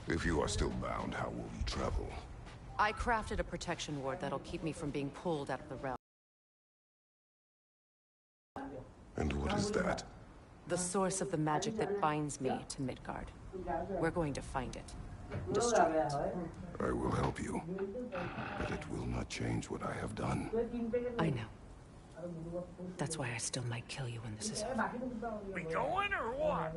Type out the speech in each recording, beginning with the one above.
If you are still bound, how will you travel? I crafted a protection ward that'll keep me from being pulled out of the realm. And what is that? The source of the magic that binds me to Midgard. We're going to find it. Destroy it. I will help you. But it will not change what I have done. I know. That's why I still might kill you when this is over. We going or what?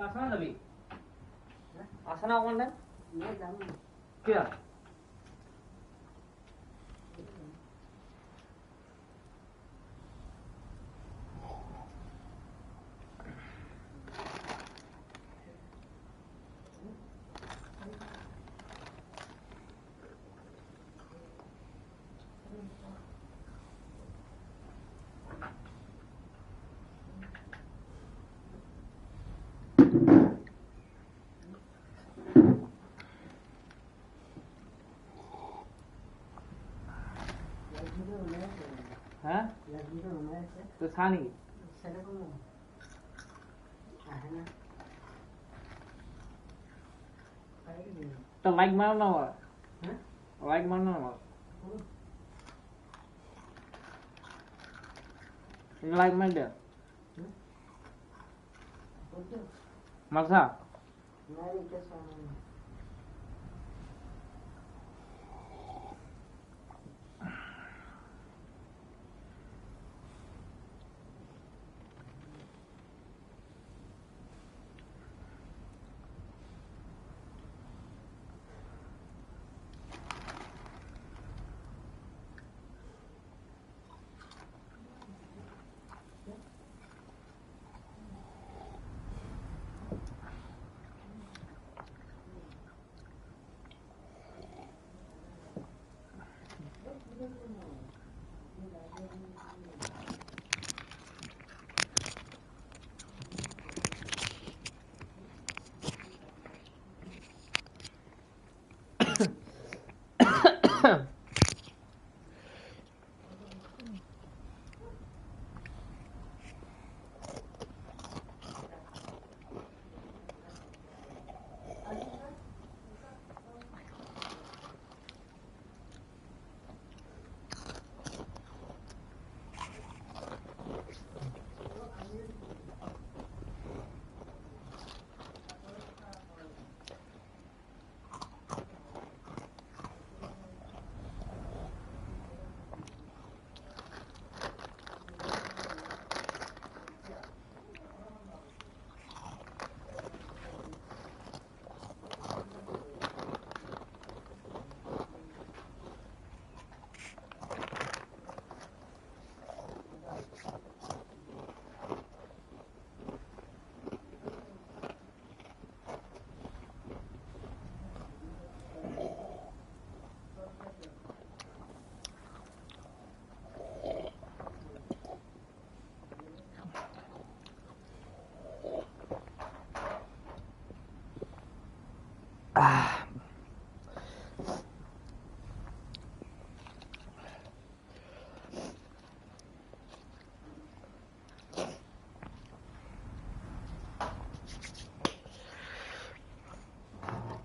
Asana lebih. Asana apa kan? Iya. Hả? Tôi xa nè. Tôi like mana nào à? Like mana nào? Like mana dia? Maksa?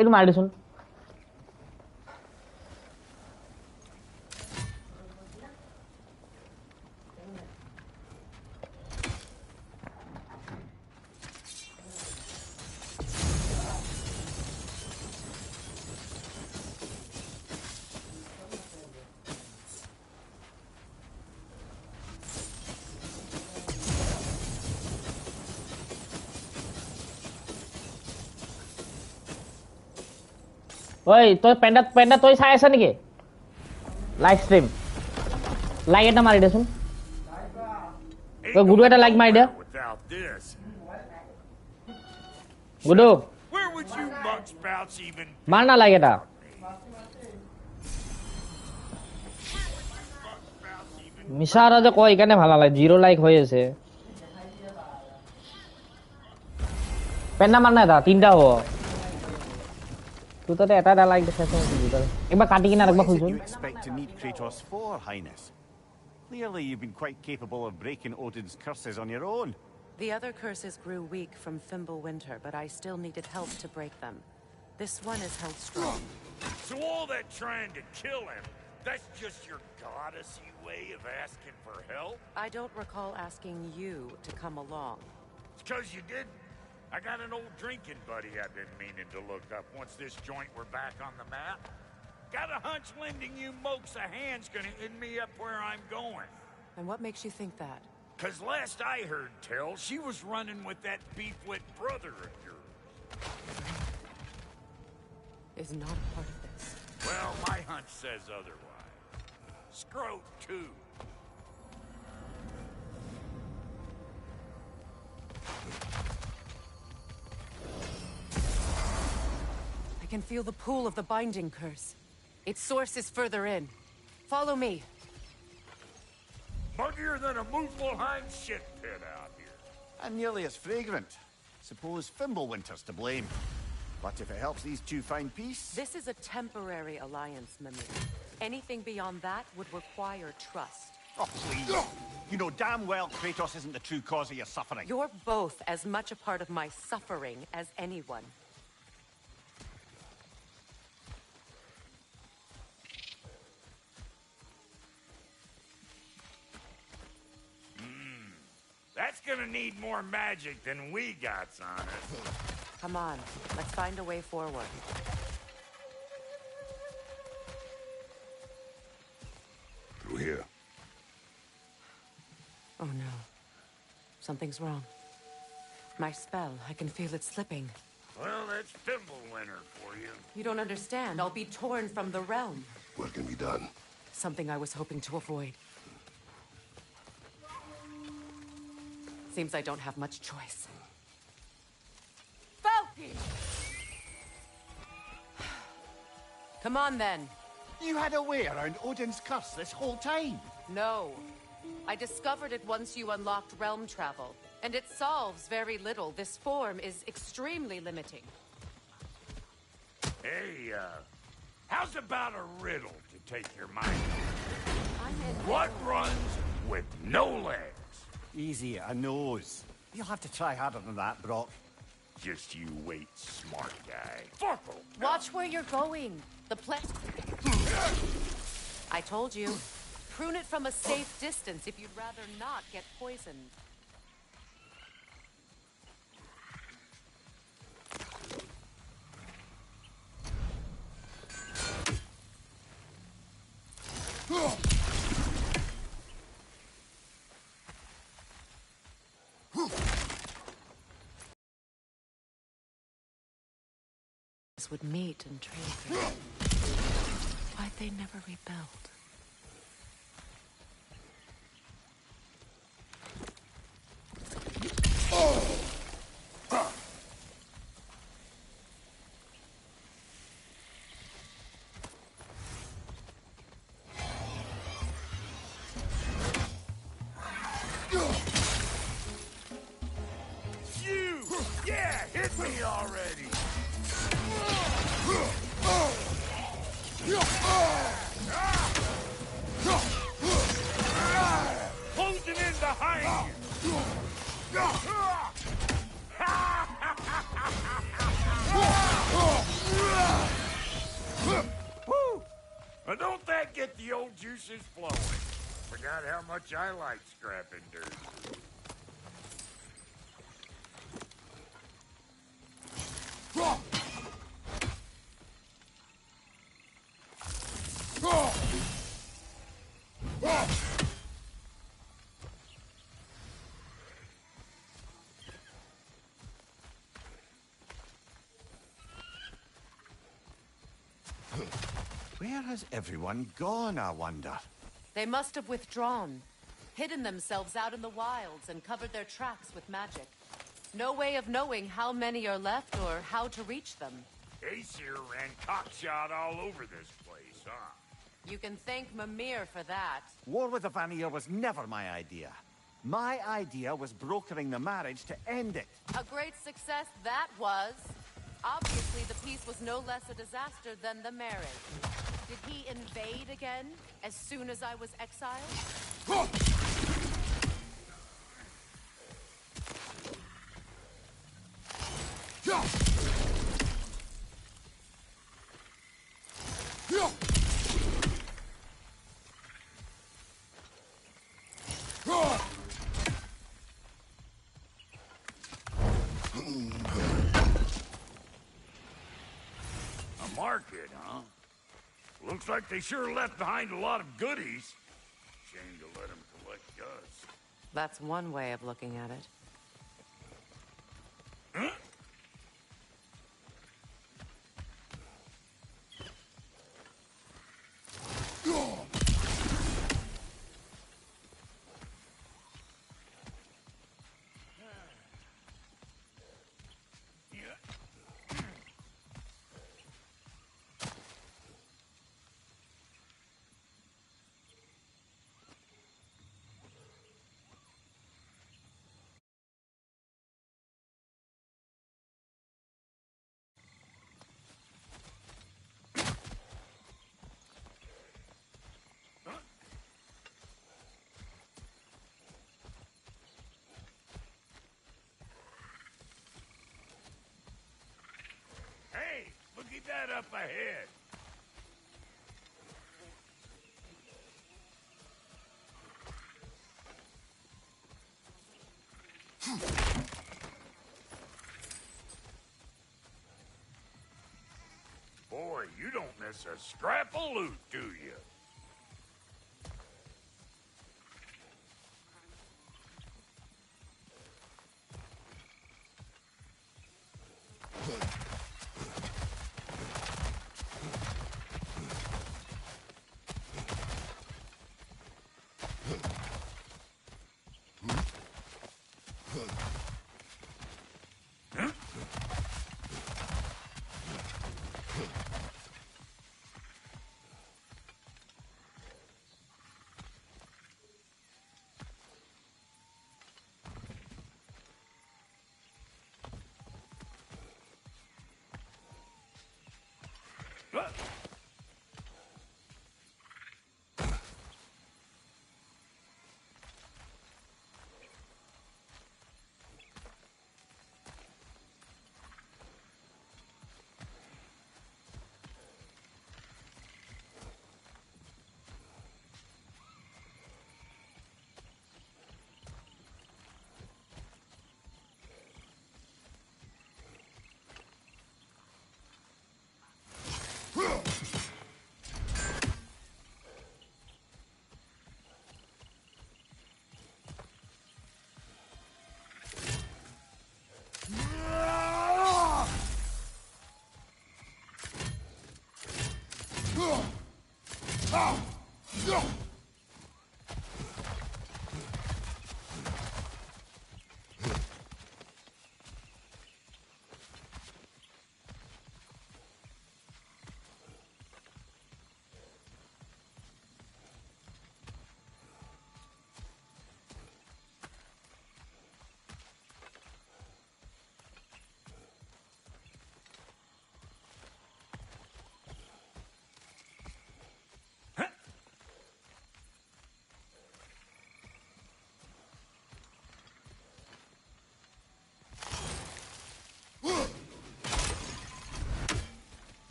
Itu মাৰি দেচোন ঐ তই পেণ্ডা তই চাই আছ নেকি live stream like এটা মাৰি দেচোন তই গুডু এটা লাইক মাৰি দে গুডু মাৰ না লাইক এটা মিছা আৰু যে কয় সেইকাৰণে ভাল নালাগে 0 লাইক হৈ আছে পেণ্ডা মাৰ না এটা 3টা হ'ব तू तो एटा डा लाइक देखाइছ एक बार काटी किना एकबार खुलछुन expect to need Kratos for, Highness. Clearly you've been quite capable of breaking Odin's curses on your own. The other curses grew weak from Fimbulwinter, but I still needed help to break them. This one is held strong. So all that trying to kill him, that's just your goddessy way of asking for help? I don't recall asking you to come along. It's 'cause you didn't. I got an old drinking buddy I've been meaning to look up once this joint were back on the map. Got a hunch lending you mokes a hand's gonna end me up where I'm going. And what makes you think that? 'Cause last I heard tell, she was running with that beefwit brother of yours. Is not a part of this. Well, my hunch says otherwise. Scrote, too. I can feel the pull of the binding curse. Its source is further in. Follow me. Muggier than a Muspelheim shit pit out here. And nearly as fragrant. Suppose Fimbulwinter's to blame. But if it helps these two find peace... This is a temporary alliance, Mimir. Anything beyond that would require trust. Oh, please. You know damn well Kratos isn't the true cause of your suffering. You're both as much a part of my suffering as anyone. That's gonna need more magic than we got on it. Come on, let's find a way forward. Through here. Oh no. Something's wrong. My spell, I can feel it slipping. Well, that's Thimblewinter for you. You don't understand. I'll be torn from the realm. What can be done? Something I was hoping to avoid. Seems I don't have much choice. Falky! Come on, then. You had a way around Odin's curse this whole time. No. I discovered it once you unlocked realm travel, and it solves very little. This form is extremely limiting. Hey, how's about a riddle to take your mind off? I'm in... What runs with no legs? Easy, a nose. You'll have to try harder than that, Brock. Just you wait, smart guy. Farkle! Watch where you're going. The plant... I told you. Prune it from a safe distance if you'd rather not get poisoned. Would meet and trade there. Why'd they never rebuild? Phew! Yeah, hit me already! Closing in behind you! Woo! Well, don't that get the old juices flowing? Forgot how much I like scrapping dirt. Where has everyone gone, I wonder? They must have withdrawn, hidden themselves out in the wilds, and covered their tracks with magic. No way of knowing how many are left or how to reach them. Aesir ran cockshot all over this place, huh? You can thank Mimir for that. War with the Vanir was never my idea. My idea was brokering the marriage to end it. A great success that was. Obviously, the peace was no less a disaster than the marriage. Did he invade again, as soon as I was exiled? A market, huh? Looks like they sure left behind a lot of goodies. Shame to let them collect dust. That's one way of looking at it. that up ahead. Boy, you don't miss a scrap of loot, do you?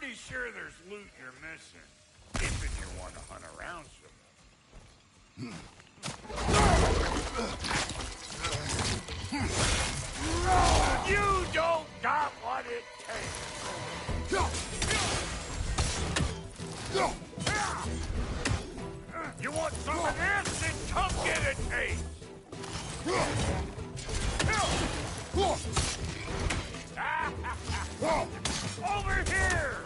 pretty sure there's loot you're missing. If you want to hunt around some. You don't got what it takes. You want some of this? Then come get a taste. Over here!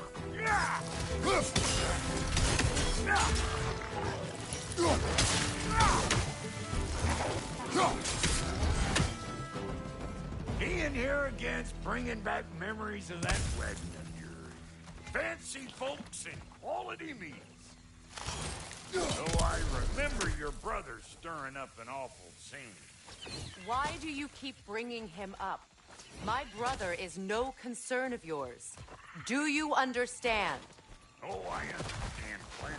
He in here against bringing back memories of that wedding of yours. Fancy folks and quality meals. Though I remember your brother stirring up an awful scene. Why do you keep bringing him up? My brother is no concern of yours. Do you understand? Oh, I understand plenty.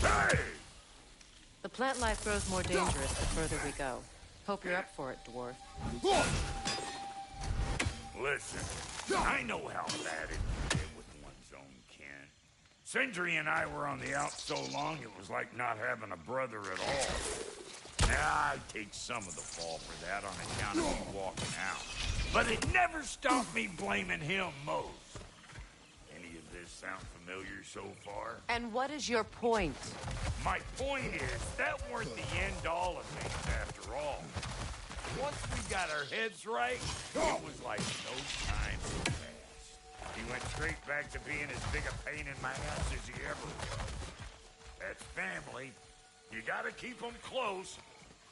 Hey! The plant life grows more dangerous the further we go. Hope you're up for it, dwarf. Listen, I know how bad it can get with one's own kin. Sindri and I were on the out so long it was like not having a brother at all. Now, I take some of the fall for that on account of me walking out. But it never stopped me blaming him most. Any of this sound familiar so far? And what is your point? My point is, that weren't the end-all of things after all. Once we got our heads right, it was like no time passed. He went straight back to being as big a pain in my ass as he ever was. That's family. You gotta keep them close,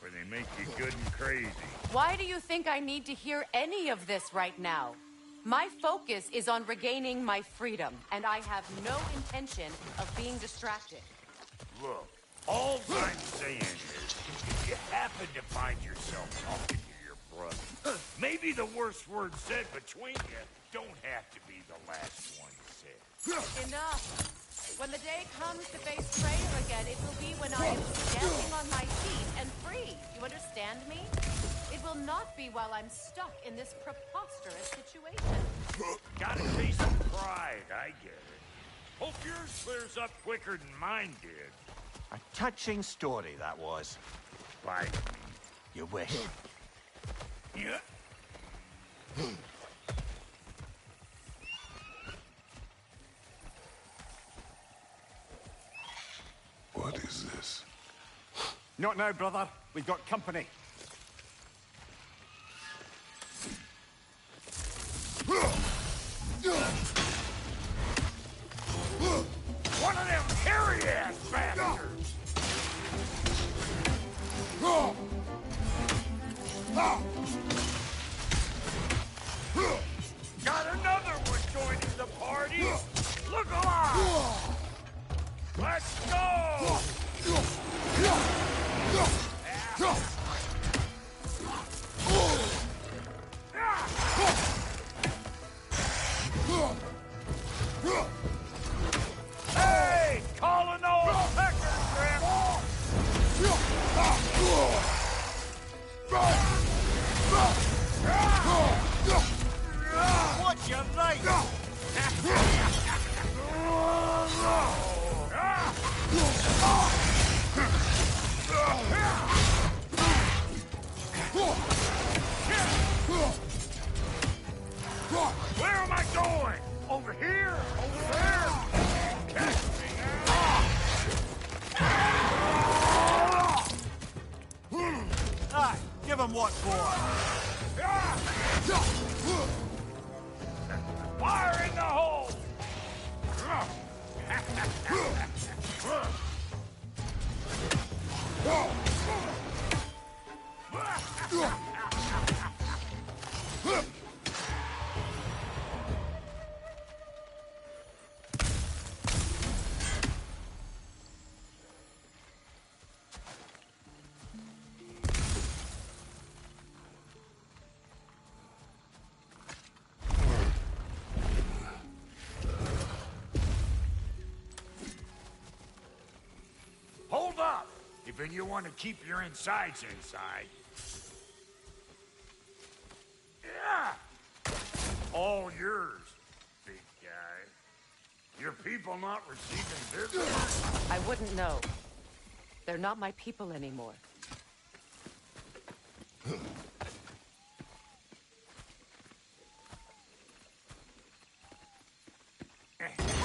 or they make you good and crazy. Why do you think I need to hear any of this right now? My focus is on regaining my freedom, and I have no intention of being distracted. Look, all I'm saying is, if you happen to find yourself talking to your brother, maybe the worst word said between you don't have to be the last one said. Enough! When the day comes to face Trail again, it will be when I am standing on my feet and free. You understand me? It will not be while I'm stuck in this preposterous situation. Gotta taste some pride, I get it. Hope yours clears up quicker than mine did. A touching story, that was. By me. You wish. Yeah. What is this? Not now, brother. We've got company. One of them hairy-ass bastards! Got another one joining the party! Look alive! Let's go! Hey! Call an old pecker trip! Watch your right! Where am I going? Over here? Over there? Catch me! Aye, give him what for. Fire in the hole! then you want to keep your insides inside. Yeah! All yours, big guy. Your people not receiving visitors? I wouldn't know. They're not my people anymore. Come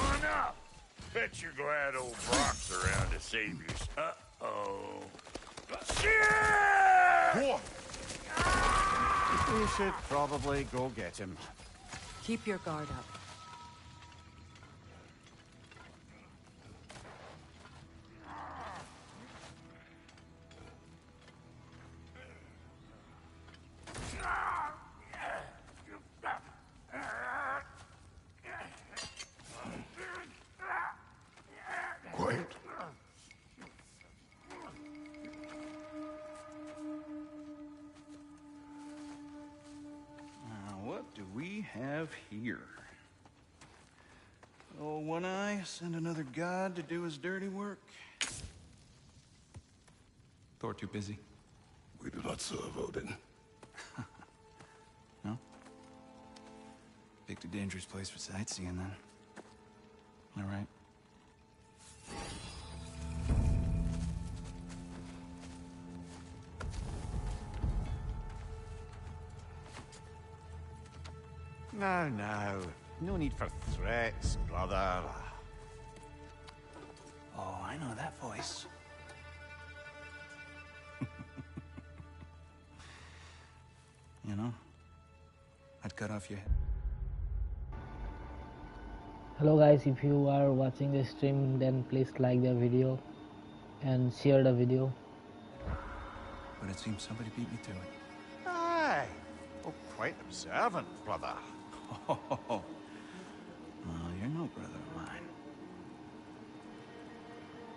on up. Bet you're glad old Brock's around to save you. Uh-oh. Shit! We should probably go get him. Keep your guard up. Quiet. What do we have here? Oh, One Eye, send another god to do his dirty work. Thor too busy? We do not serve Odin. No? Picked a dangerous place for sightseeing, then. All right. No. No need for threats, brother. Oh, I know that voice. You know, I'd cut off your head. Hello guys, if you are watching the stream, then please like the video and share the video. But it seems somebody beat me to it. Aye. Oh, quite observant, brother. Oh, well, you're no brother of mine.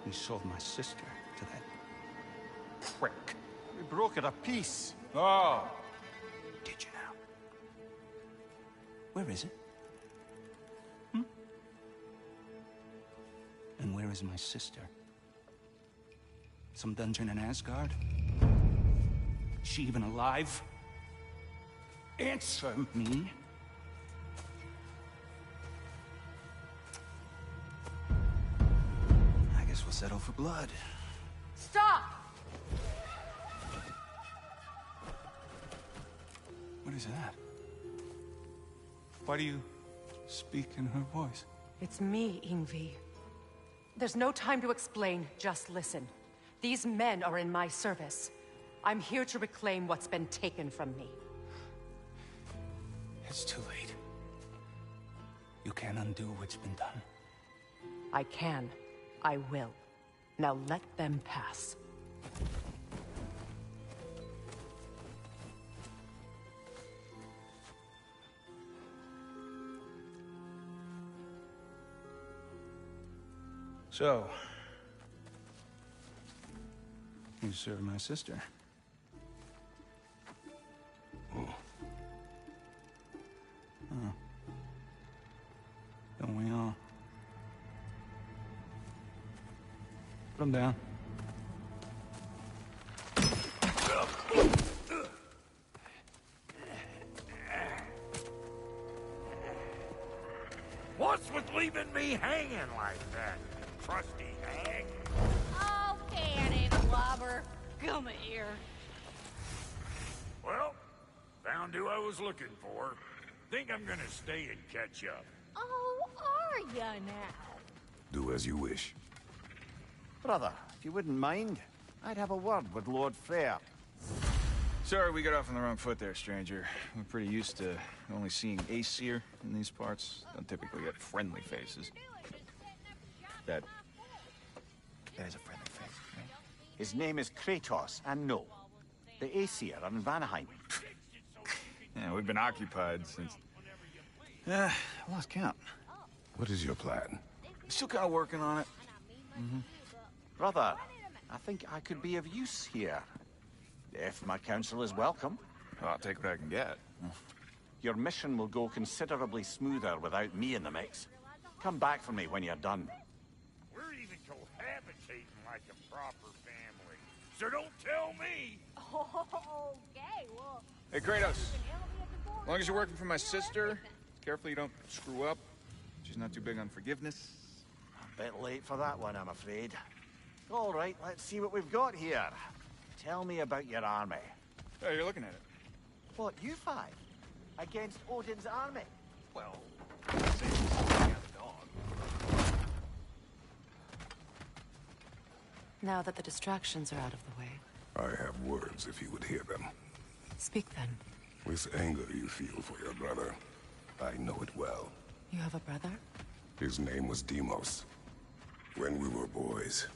You sold my sister to that prick. We broke it a piece. Oh! Did you now? Where is it? And where is my sister? Some dungeon in Asgard? Is she even alive? Answer me. I guess we'll settle for blood. Stop! What is that? Why do you speak in her voice? It's me, Ingvi. There's no time to explain, just listen. These men are in my service. I'm here to reclaim what's been taken from me. It's too late. You can't undo what's been done. I can. I will. Now let them pass. So, you served my sister. Oh. Don't we all? Put him down. What's with leaving me hanging like that, trusty hag? Oh, Fanny Blubber. Come here. Well, found who I was looking for. Think I'm gonna stay and catch up. Oh, are ya now? Do as you wish. Brother, if you wouldn't mind, I'd have a word with Lord Freyr. Sorry we got off on the wrong foot there, stranger. We're pretty used to only seeing Aesir in these parts. Don't typically get friendly faces. That is a friendly face, right? His name is Kratos, and no, the Aesir are in Vanaheim. Yeah, we've been occupied since... I lost count. What is your plan? Still kind of working on it. Brother, I think I could be of use here. If my counsel is welcome. Well, I'll take what I can get. Your mission will go considerably smoother without me in the mix. Come back for me when you're done. We're even cohabitating like a proper family. so don't tell me. Okay, well... Hey, Kratos. You can help me at the board. As long as you're working for my sister, careful you don't screw up. She's not too big on forgiveness. A bit late for that one, I'm afraid. All right, let's see what we've got here. Tell me about your army. Hey, you're looking at it. What, you five? Against Odin's army? Well, say the dog. Now that the distractions are out of the way, I have words if you would hear them. speak then. This anger you feel for your brother, I know it well. You have a brother? His name was Deimos. When we were boys,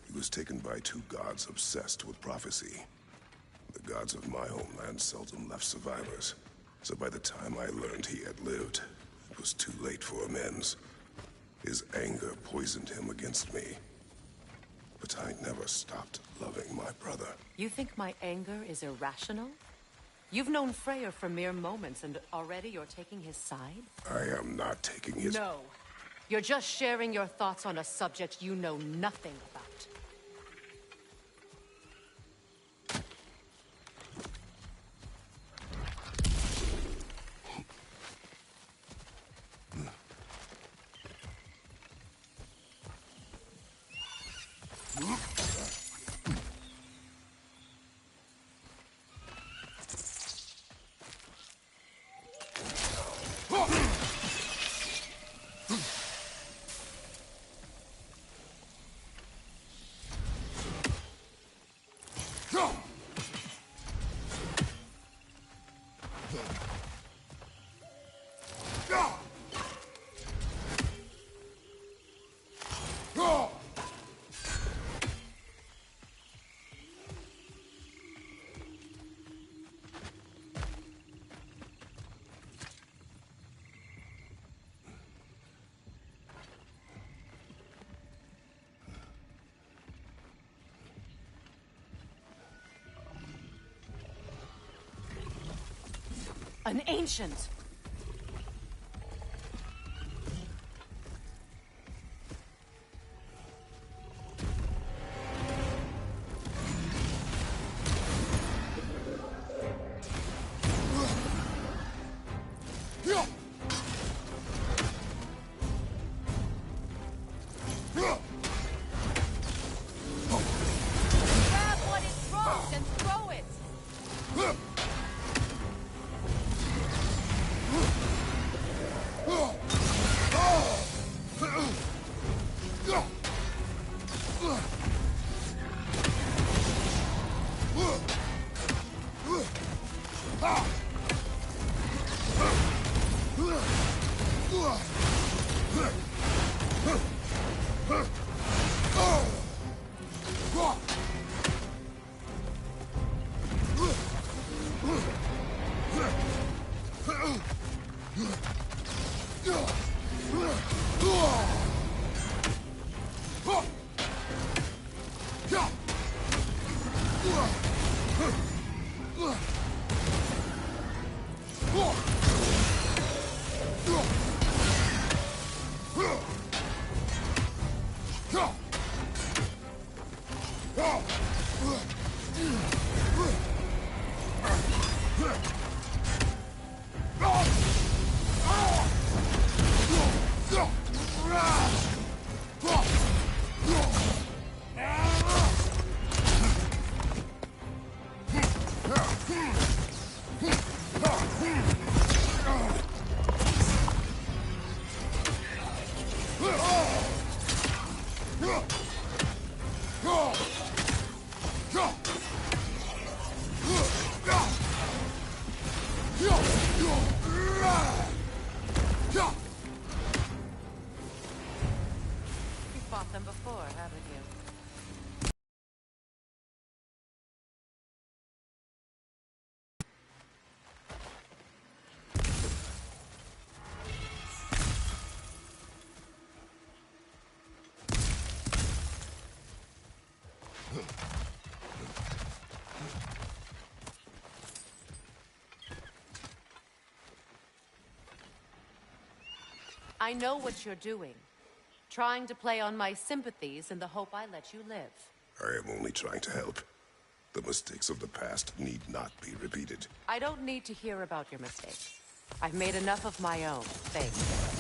he was taken by two gods obsessed with prophecy. The gods of my homeland seldom left survivors, so by the time I learned he had lived, it was too late for amends. His anger poisoned him against me. But I never stopped loving my brother. You think my anger is irrational? You've known Freyr for mere moments, and already you're taking his side? I am not taking his... No. You're just sharing your thoughts on a subject you know nothing about. An ancient! Grab what it dropped and throw it! You fought them before, haven't you? I know what you're doing. Trying to play on my sympathies in the hope I let you live. I am only trying to help. The mistakes of the past need not be repeated. I don't need to hear about your mistakes. I've made enough of my own, thanks.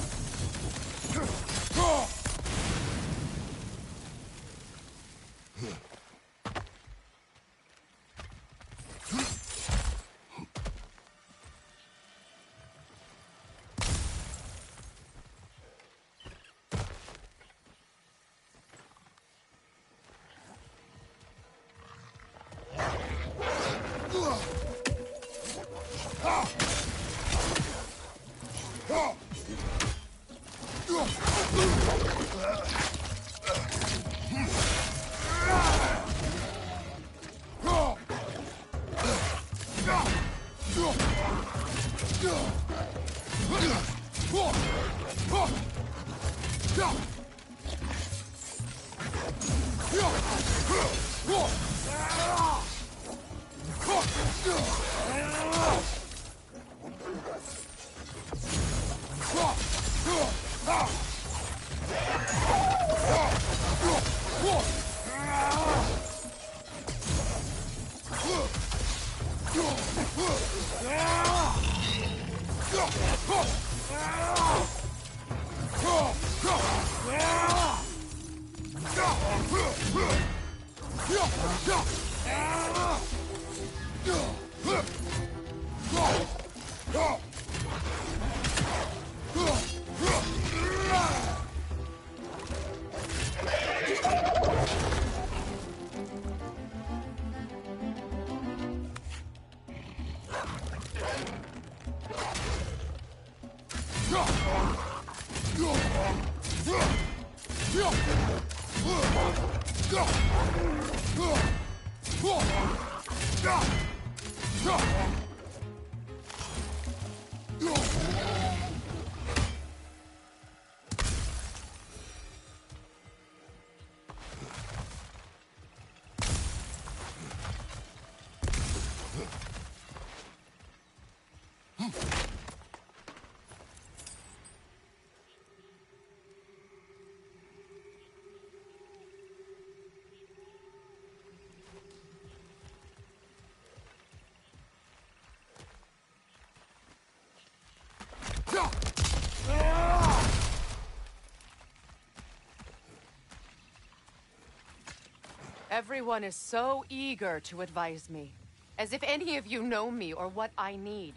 Everyone is so eager to advise me, as if any of you know me or what I need.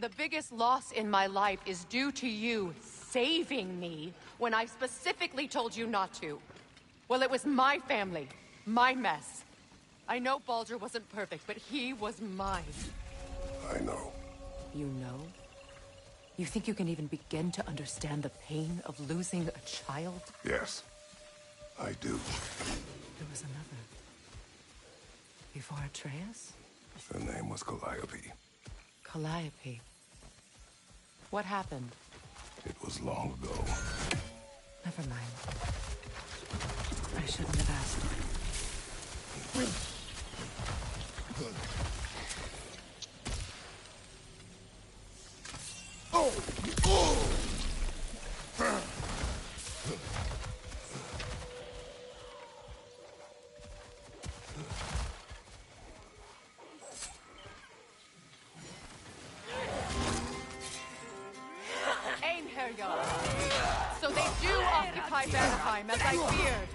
The biggest loss in my life is due to you saving me when I specifically told you not to. Well, it was my family, my mess. I know Baldur wasn't perfect, but he was mine. I know. You know? You think you can even begin to understand the pain of losing a child? Yes, I do. There was another. Before Atreus? Her name was Calliope. Calliope. What happened? It was long ago. Never mind. I shouldn't have asked. So they do occupy Vanaheim, as I feared.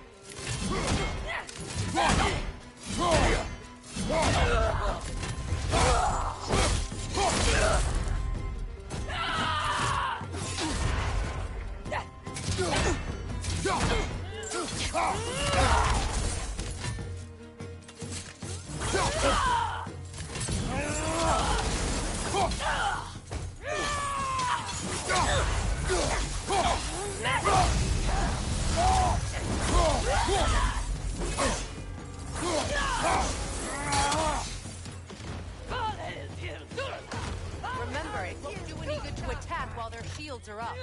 Remember, it won't do any good to attack while their shields are up.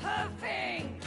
Huffing!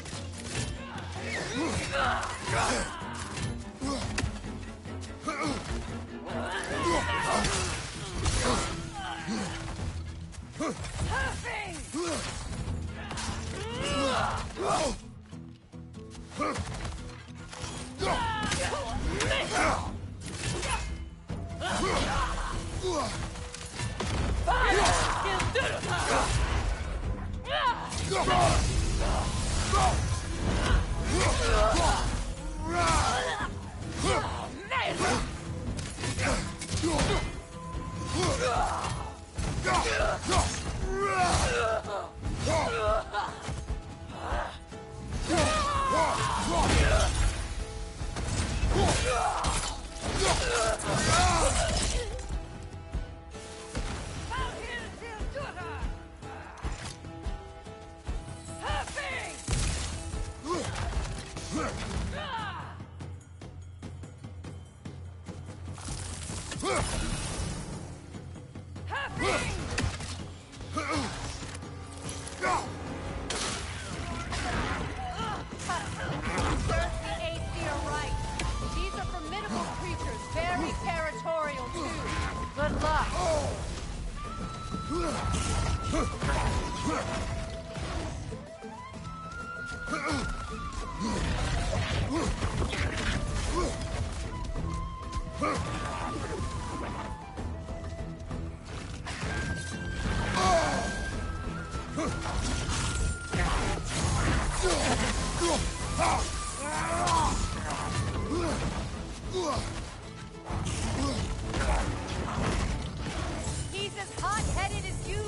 He's as hot-headed as you.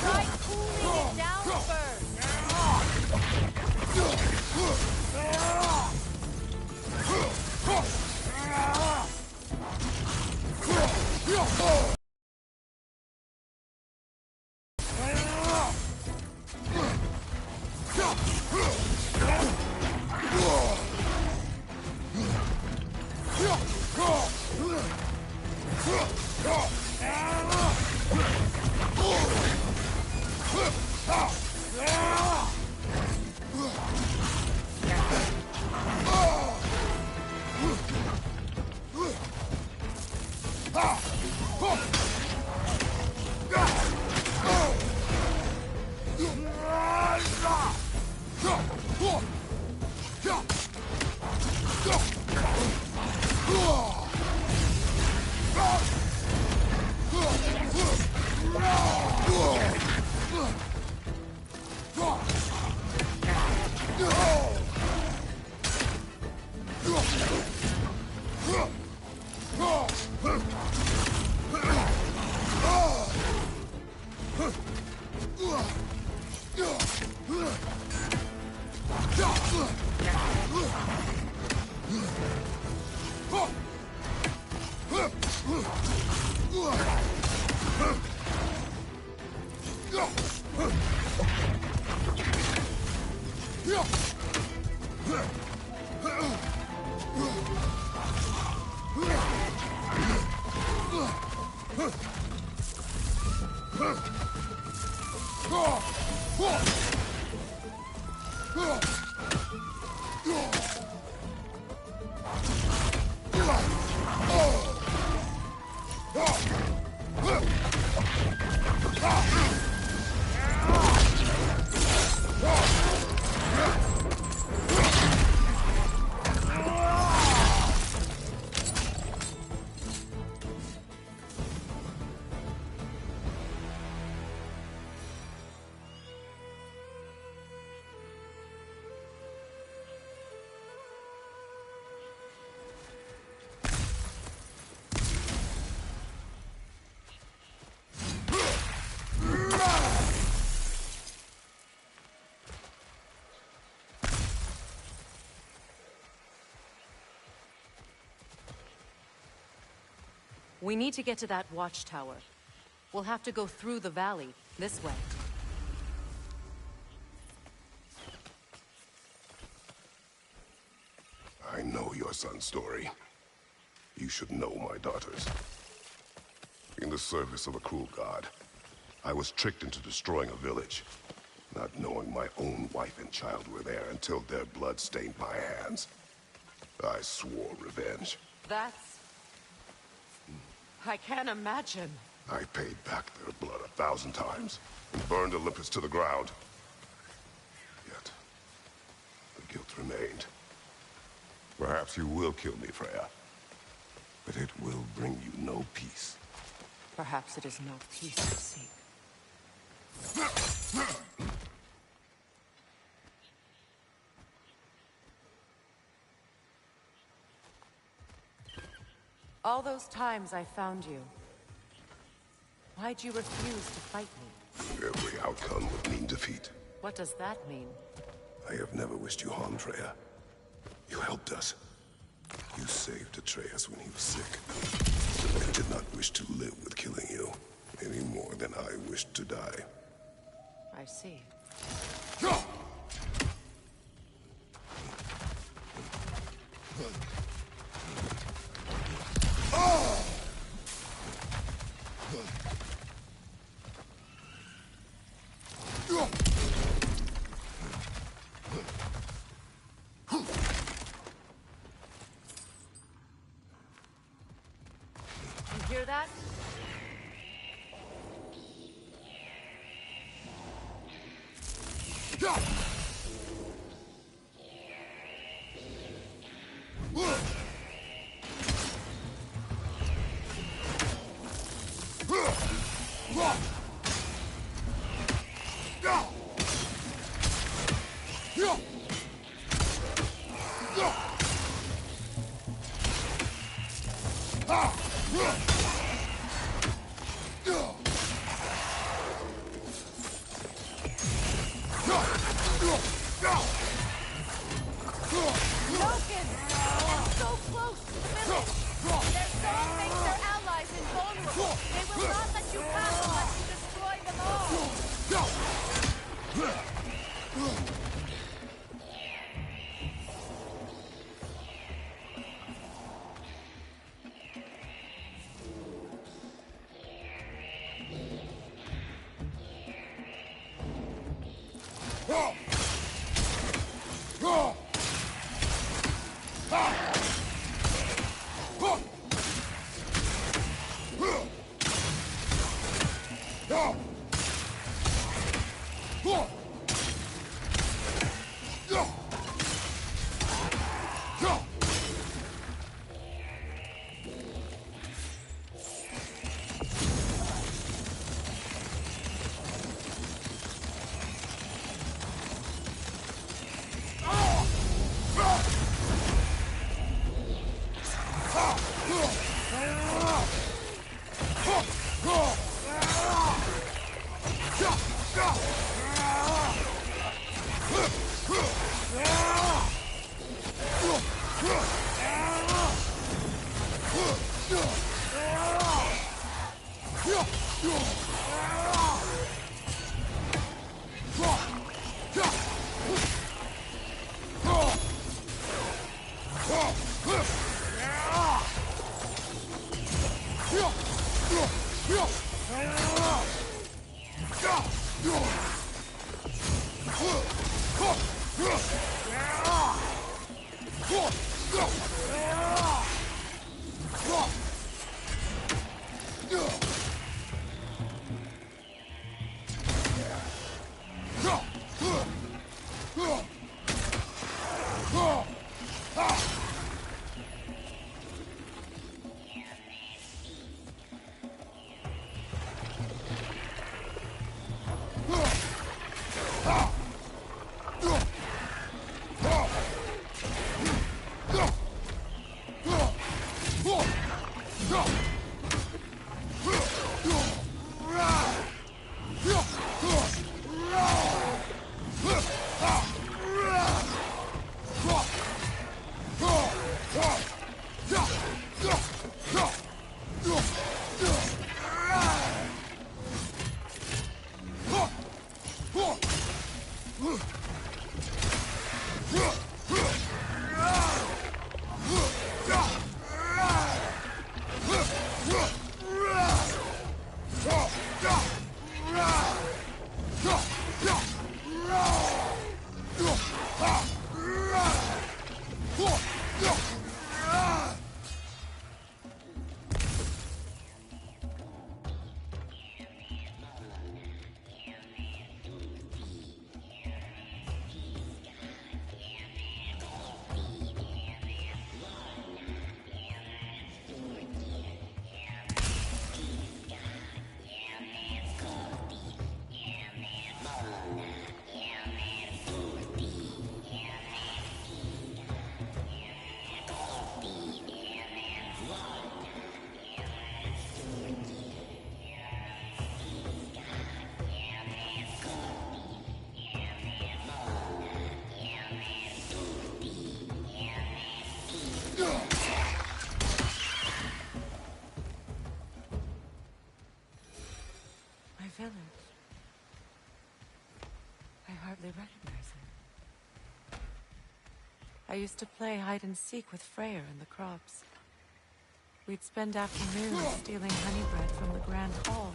Try cooling it down first. We need to get to that watchtower. We'll have to go through the valley, this way. I know your son's story. You should know my daughter's. In the service of a cruel god, I was tricked into destroying a village, not knowing my own wife and child were there until their blood stained my hands. I swore revenge. That's... I can't imagine. I paid back their blood 1,000 times and burned Olympus to the ground. Yet, the guilt remained. Perhaps you will kill me, Freya. But it will bring you no peace. Perhaps it is not peace I seek. All those times I found you, why'd you refuse to fight me? Every outcome would mean defeat. What does that mean? I have never wished you harm, Freya. You helped us. You saved Atreus when he was sick. I did not wish to live with killing you, any more than I wished to die. I see. You hear that? I used to play hide and seek with Freyr in the crops. We'd spend afternoons stealing honey bread from the Grand Hall.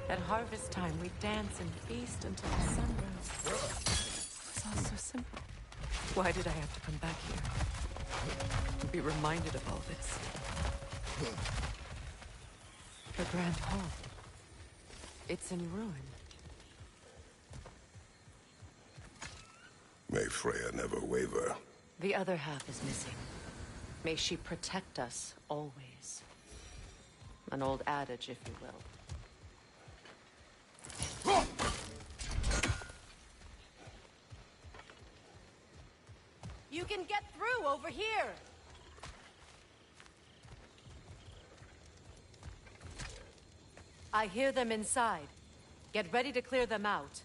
At harvest time, we'd dance and feast until the sun rose. It's all so simple. Why did I have to come back here? To be reminded of all this. The Grand Hall. It's in ruin. May Freya never waver. The other half is missing. May she protect us always. An old adage, if you will. You can get through over here! I hear them inside. Get ready to clear them out.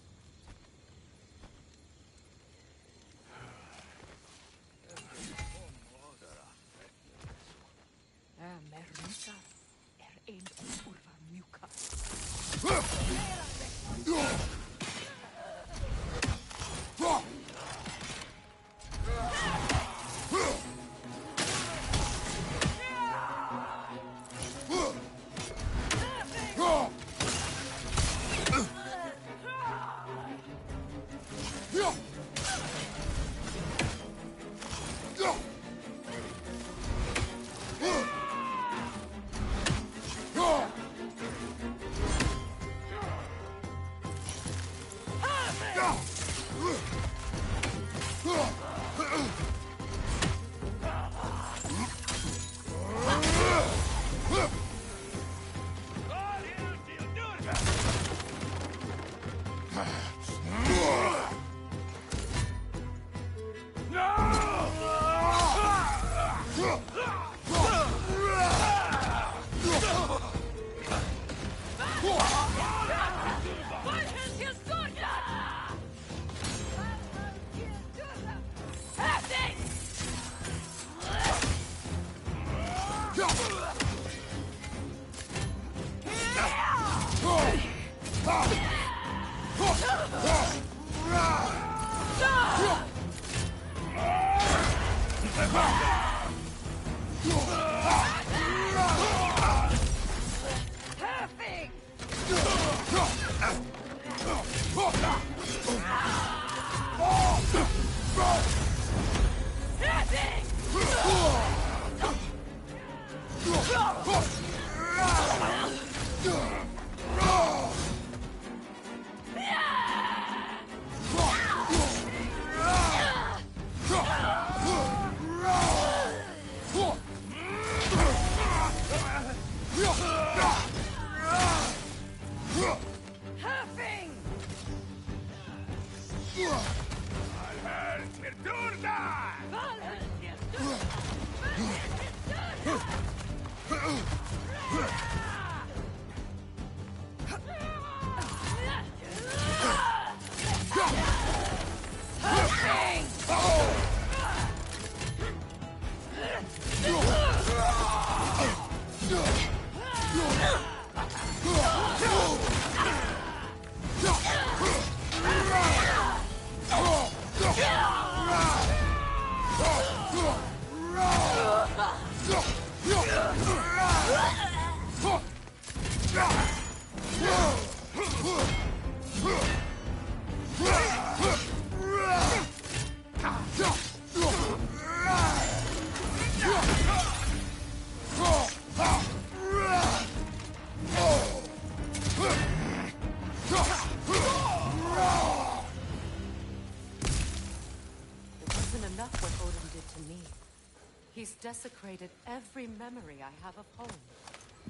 He's desecrated every memory I have of home.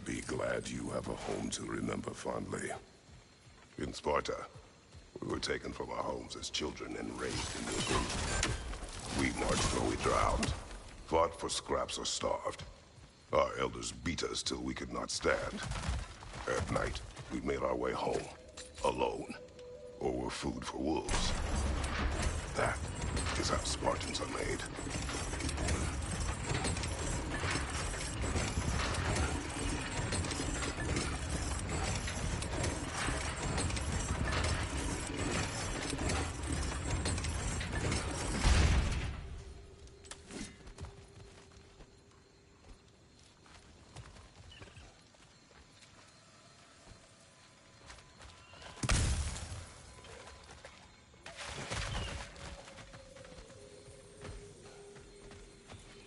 Be glad you have a home to remember fondly. In Sparta, we were taken from our homes as children and raised in the group. We marched or we drowned, fought for scraps or starved. Our elders beat us till we could not stand. At night, we made our way home, alone, or were food for wolves. That is how Spartans are made.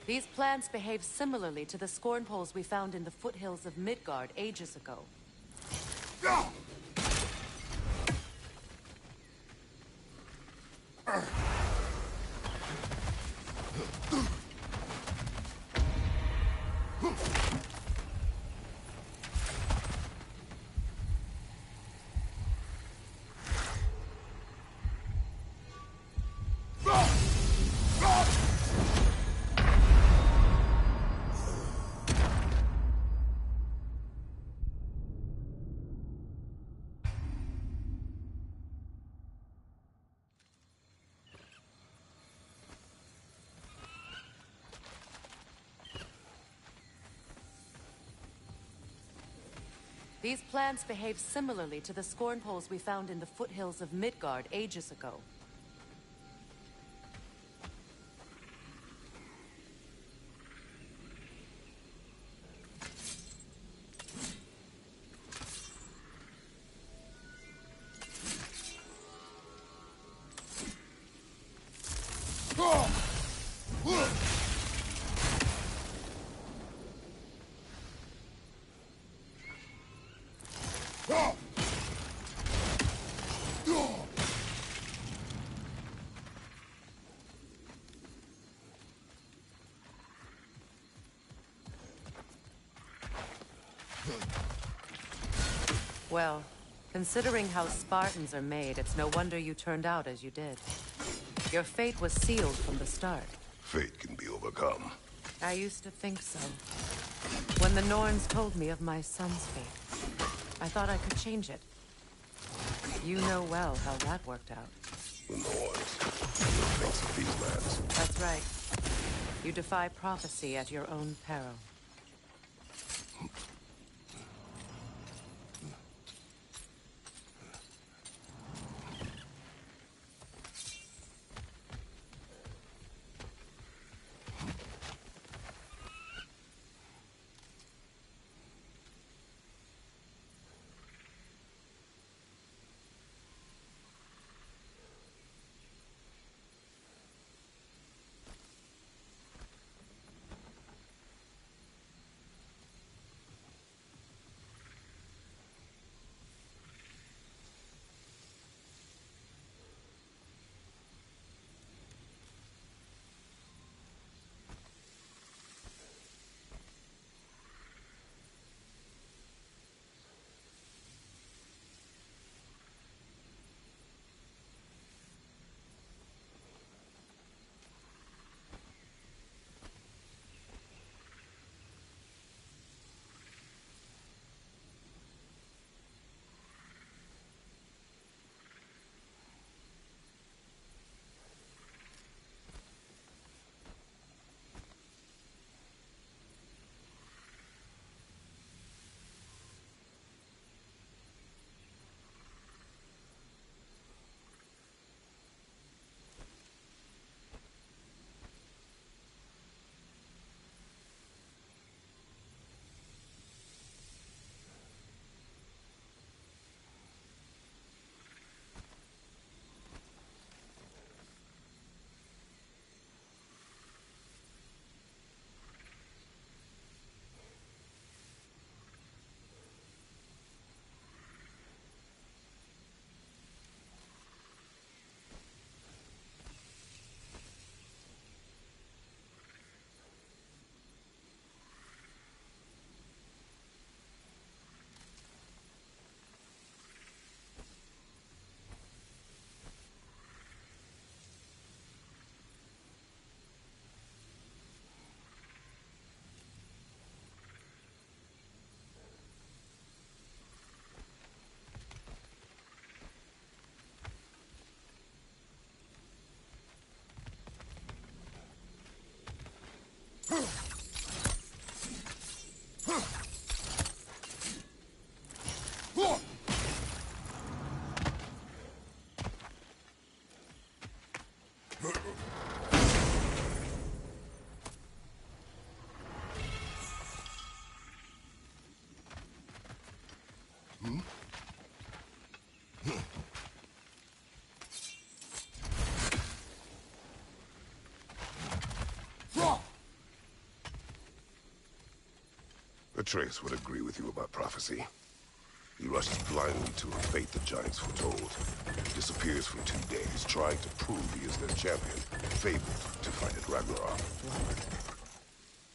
These plants behave similarly to the scorn poles we found in the foothills of Midgard ages ago. These plants behave similarly to the scorn poles we found in the foothills of Midgard ages ago. Well, considering how Spartans are made, it's no wonder you turned out as you did. Your fate was sealed from the start. Fate can be overcome. I used to think so. When the Norns told me of my son's fate, I thought I could change it. You know well how that worked out. The Norns, the face of these lands. That's right. You defy prophecy at your own peril. Atreus would agree with you about prophecy. He rushes blindly to a fate the giants foretold. Disappears for 2 days, trying to prove he is their champion, fabled to fight at Ragnarok.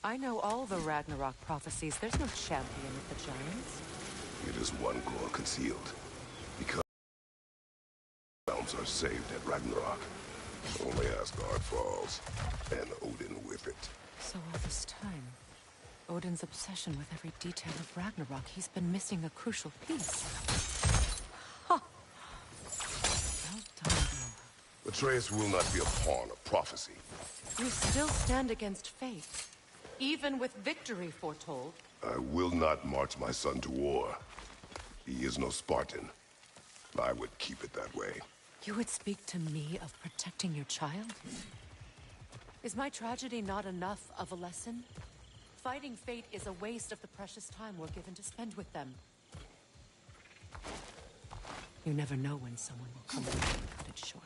I know all the Ragnarok prophecies. There's no champion of the giants. It is one core concealed. Because realms are saved at Ragnarok. Only Asgard falls, and Odin with it. So all this time, Odin's obsession with every detail of Ragnarok, he's been missing a crucial piece. Huh. Well done, Noah. Atreus will not be a pawn of prophecy. You still stand against fate, even with victory foretold. I will not march my son to war. He is no Spartan. I would keep it that way. You would speak to me of protecting your child? Is my tragedy not enough of a lesson? Fighting fate is a waste of the precious time we're given to spend with them. You never know when someone will come along and cut it short.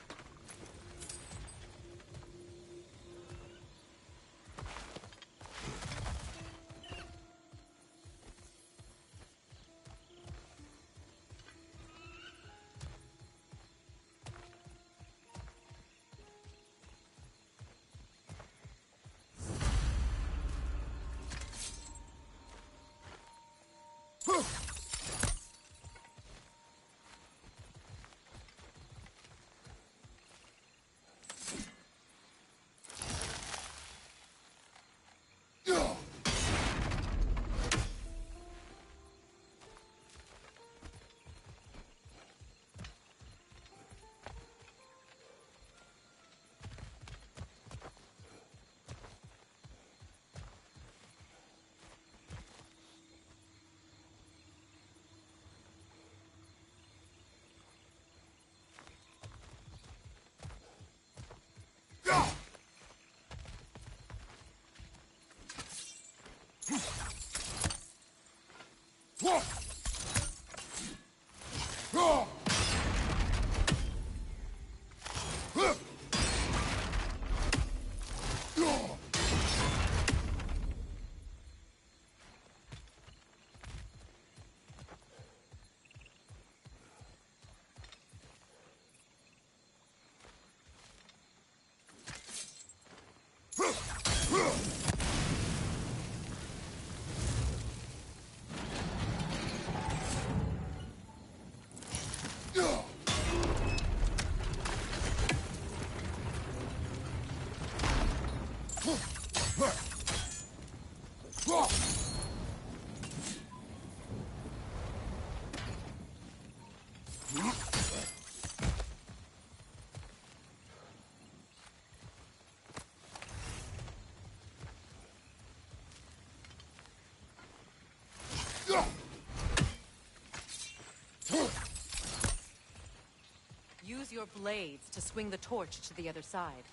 Use your blades to swing the torch to the other side.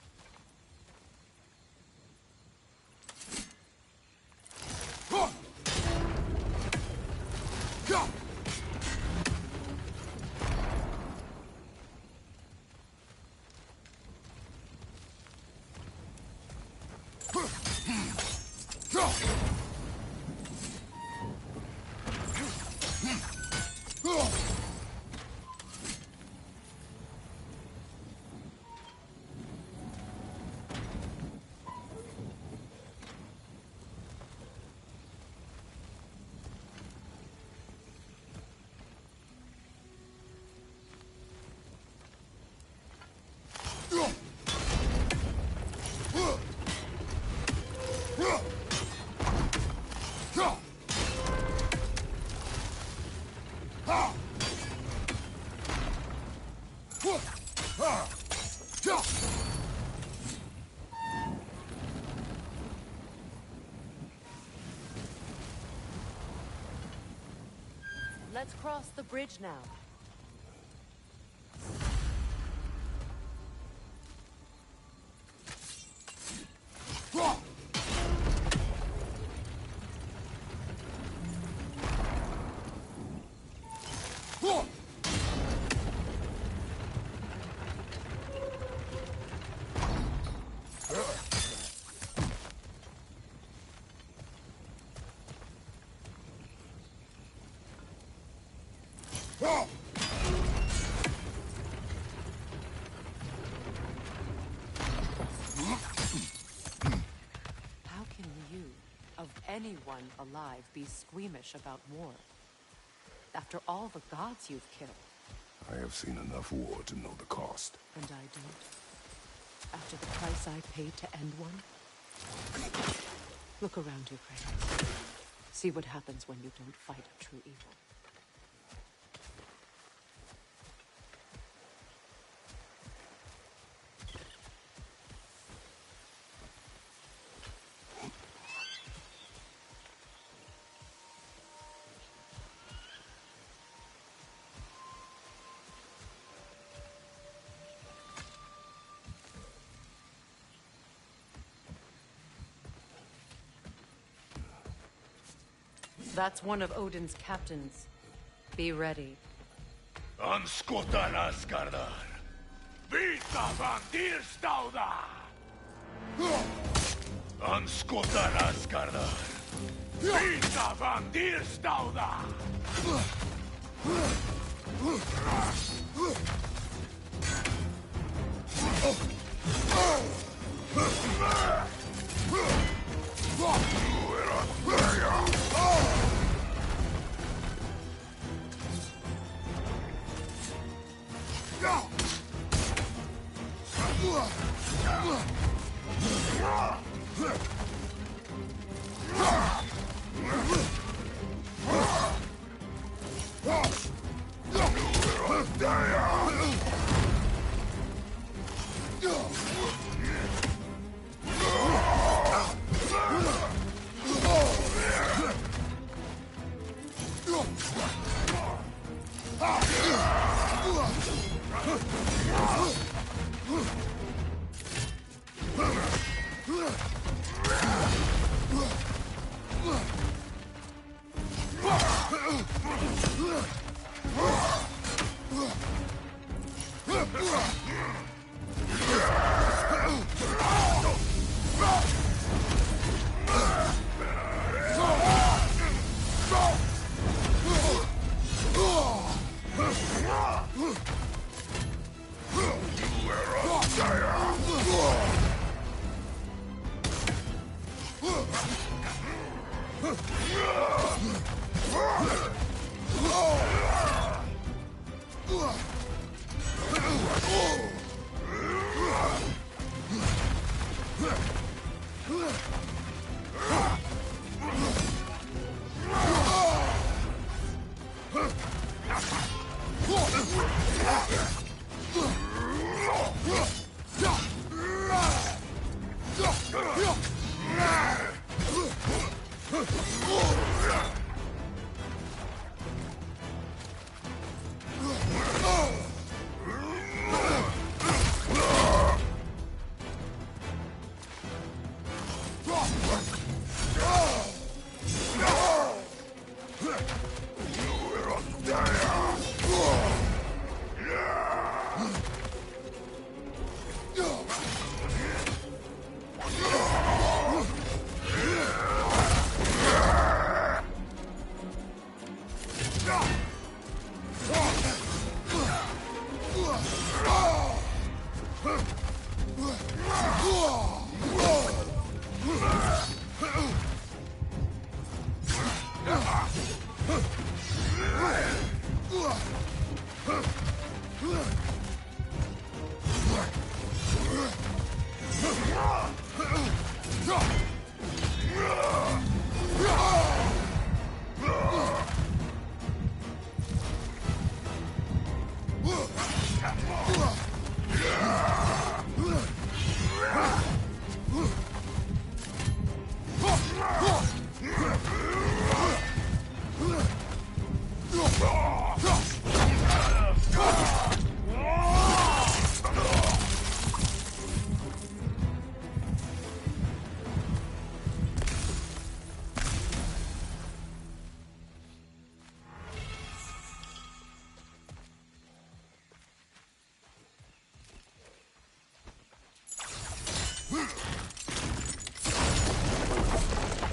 Let's cross the bridge now. anyone alive be squeamish about war? After all the gods you've killed. I have seen enough war to know the cost. And I don't. After the price I paid to end one? Look around you, Kratos. See what happens when you don't fight a true evil. That's one of Odin's captains. Be ready. Anskotan Asgardar! Vita van Dyrstauda! Anskotan Asgardar! Vita van Dyrstauda!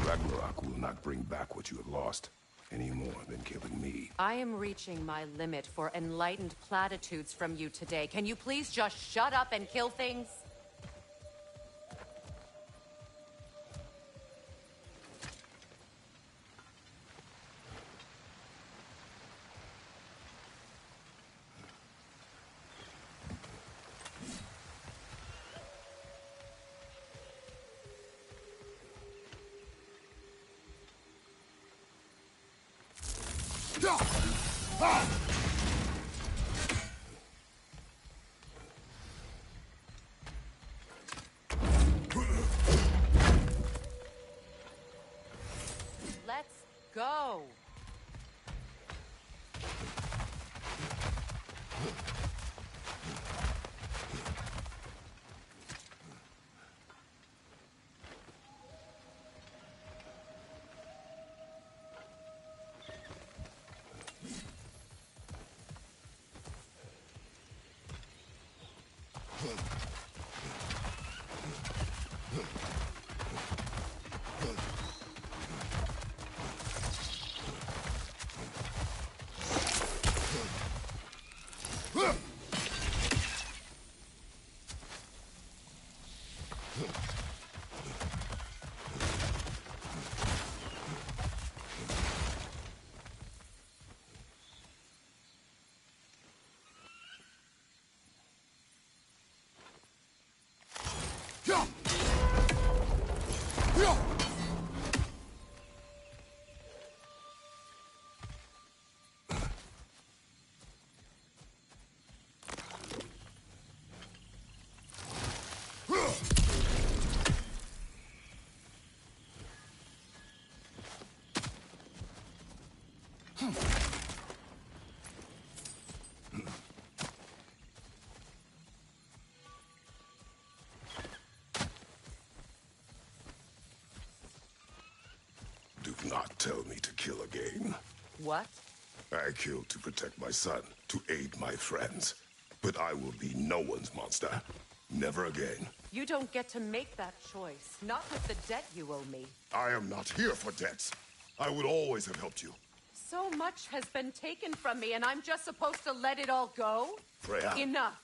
Ragnarok will not bring back what you have lost, any more than killing me. I am reaching my limit for enlightened platitudes from you today. Can you please just shut up and kill things? Let's go. Do not tell me to kill again. What? I killed to protect my son, to aid my friends. But I will be no one's monster. Never again. You don't get to make that choice. Not with the debt you owe me. I am not here for debts. I would always have helped you. So much has been taken from me, and I'm just supposed to let it all go? Freya. Enough.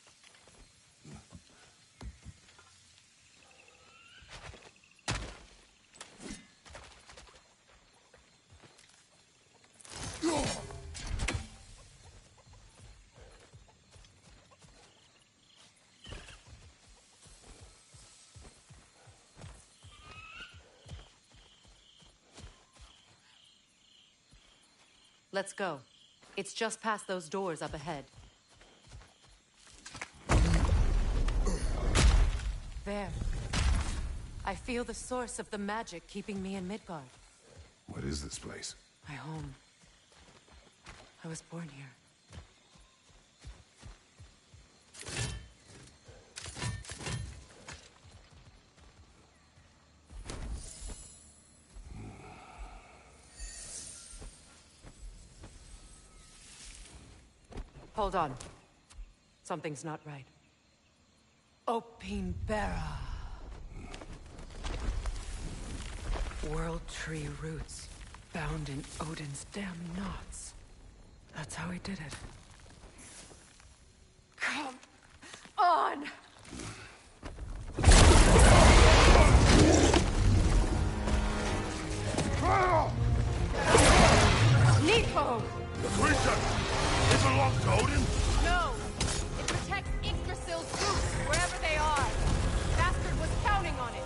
Let's go. It's just past those doors up ahead. There. I feel the source of the magic keeping me in Midgard. What is this place? My home. I was born here. Hold on. Something's not right. Opinbera. World tree roots, bound in Odin's damn knots. That's how he did it. Come on! Nepo! The creature! It belongs to Odin? No! It protects Yggdrasil's roots, wherever they are. Bastard was counting on it.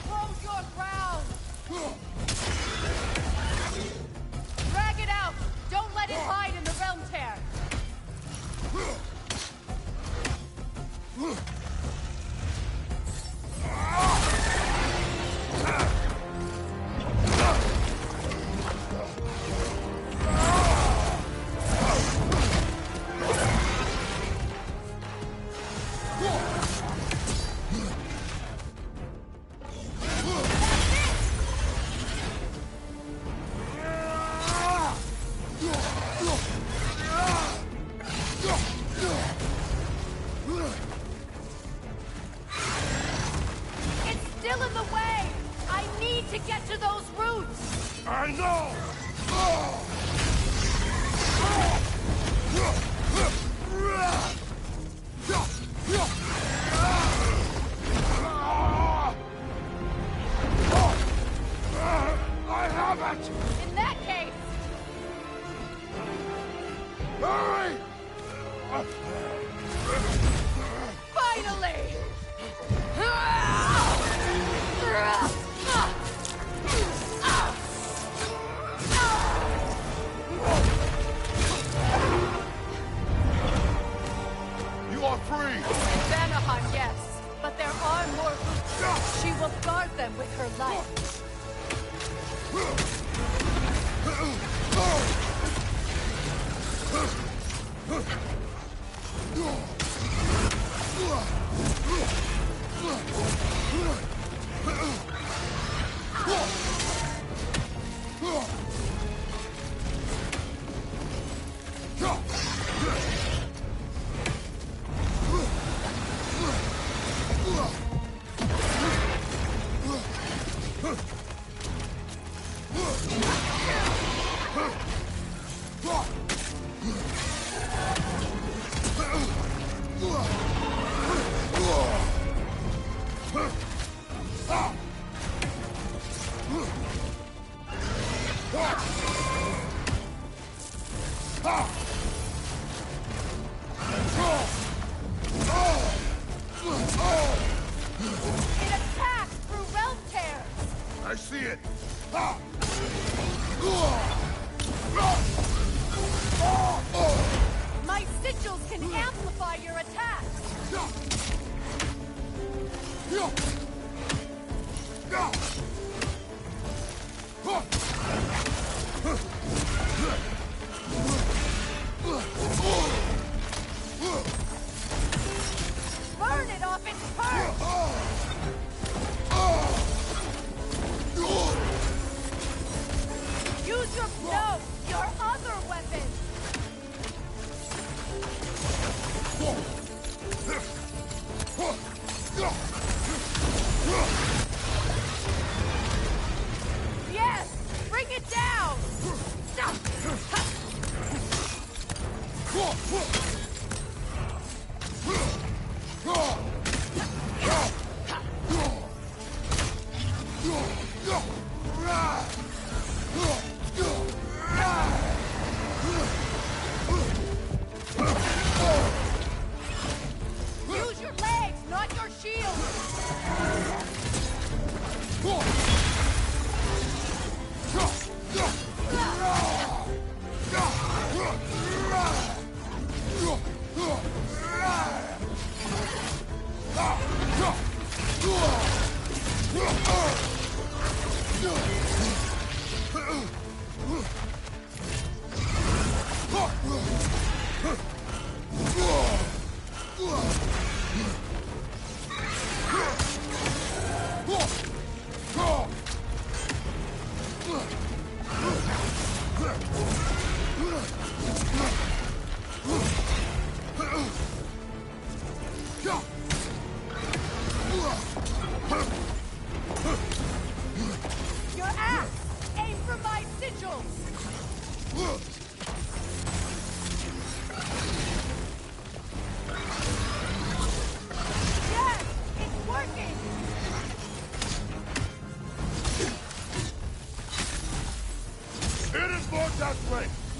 Hold your ground! Drag it out! Don't let it hide in the realm tear!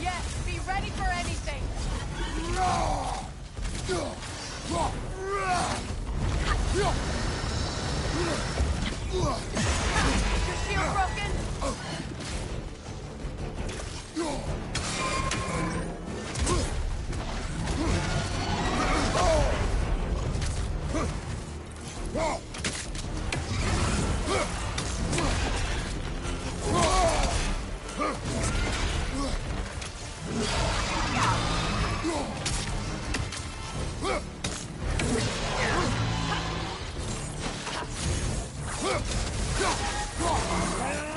Yes, be ready for anything. Your shield broken?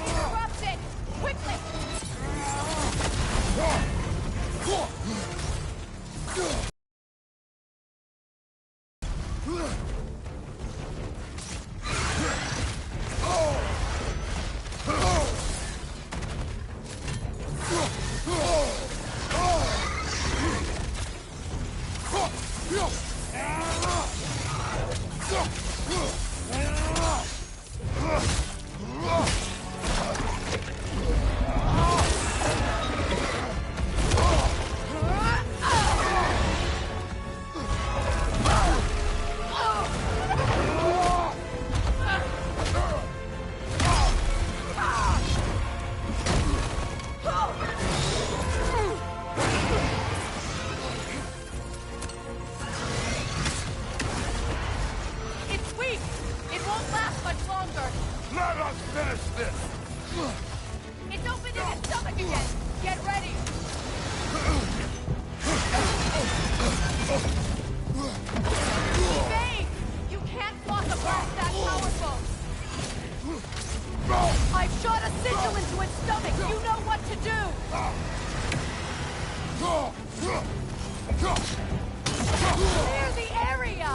Interrupt it! Quickly! It's weak! It won't last much longer! Let us finish this! It's opened in his stomach again! Get ready! Evade! You can't block a blast that powerful! I've shot a sigil into its stomach! You know what to do! Clear the area!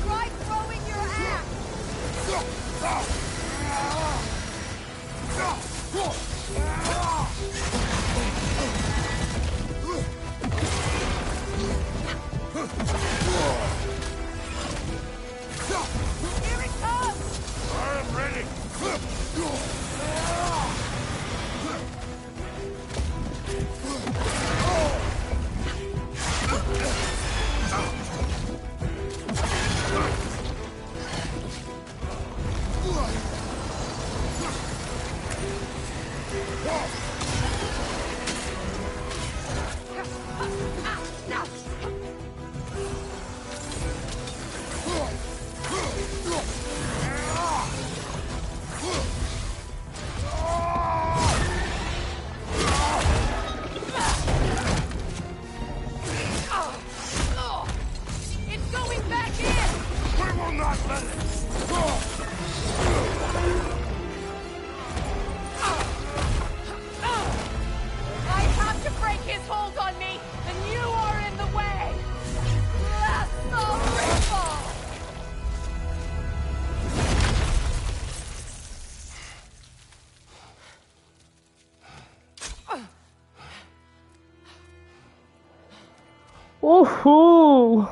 Try throwing your axe! Here it comes! I'm ready! It's going back in! We will not let it! I have to break his hold on me, and you are in the way! Blast the ripple! Uhul!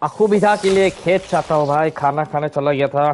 असुविधा के लिए खेत चाहता हूँ भाई, खाना खाने चला गया था।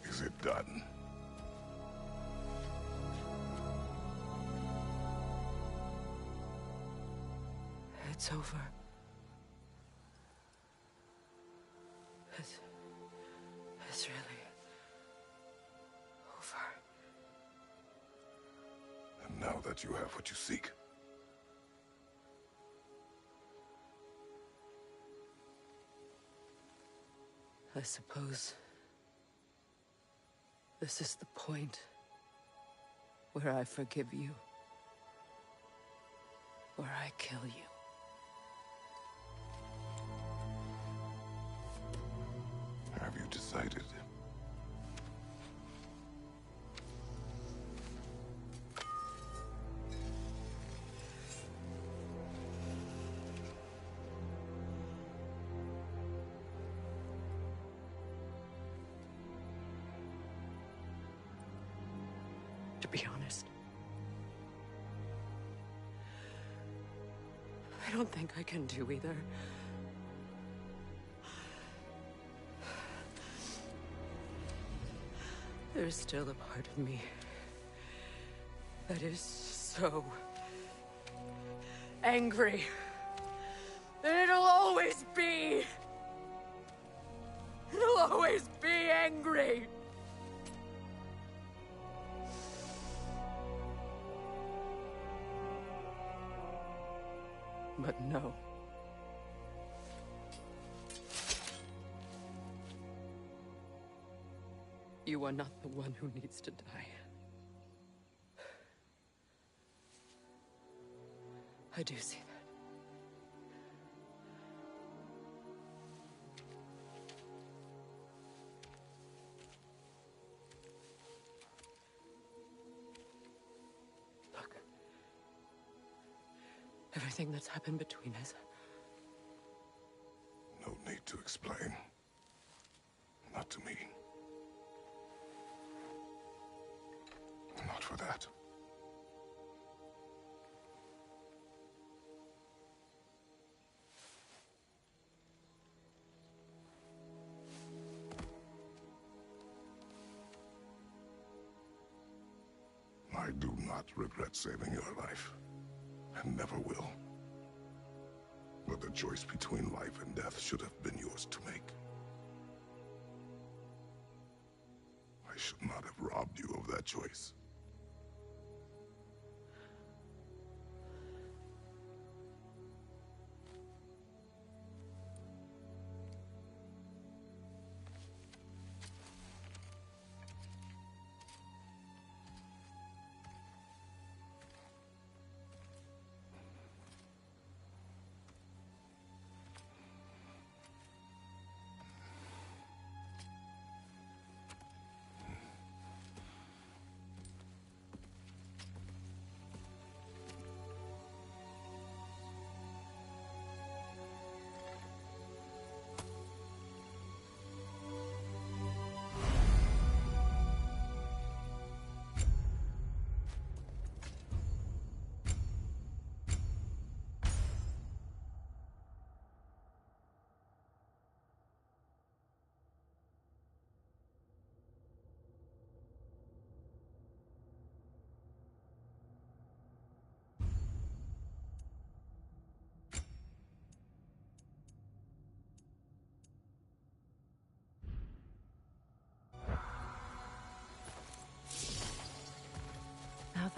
Is it done? It's over. It's really over. And now that you have what you seek, I suppose this is the point where I forgive you, where I kill you. have you decided? To be honest, I don't think I can do either. There's still a part of me that is so angry that it'll always be. It'll always be angry. But no. You are not the one who needs to die. I do see that. Look. Everything that's happened between us. No need to explain. Not to me. Not for that. I do not regret saving your life, and never will. But the choice between life and death should have been yours to make. I should not have robbed you of that choice.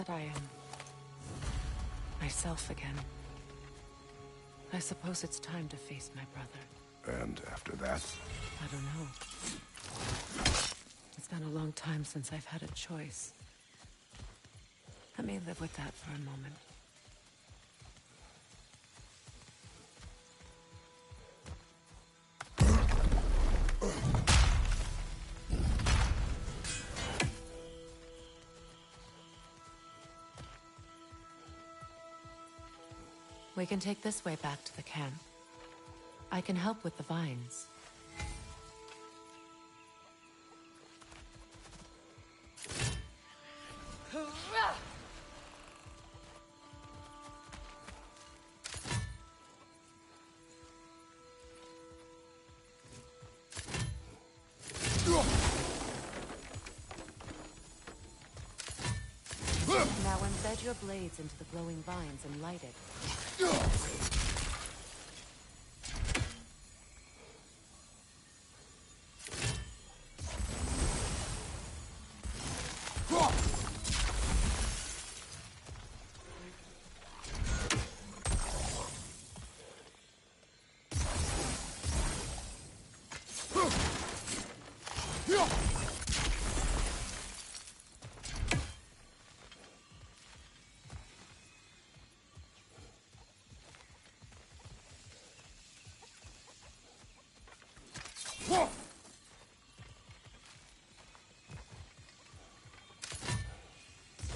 that, I am myself again. I suppose it's time to face my brother. And after that? I don't know. It's been a long time since I've had a choice. Let me live with that for a moment. We can take this way back to the camp. I can help with the vines. Now embed your blades into the glowing vines and light it.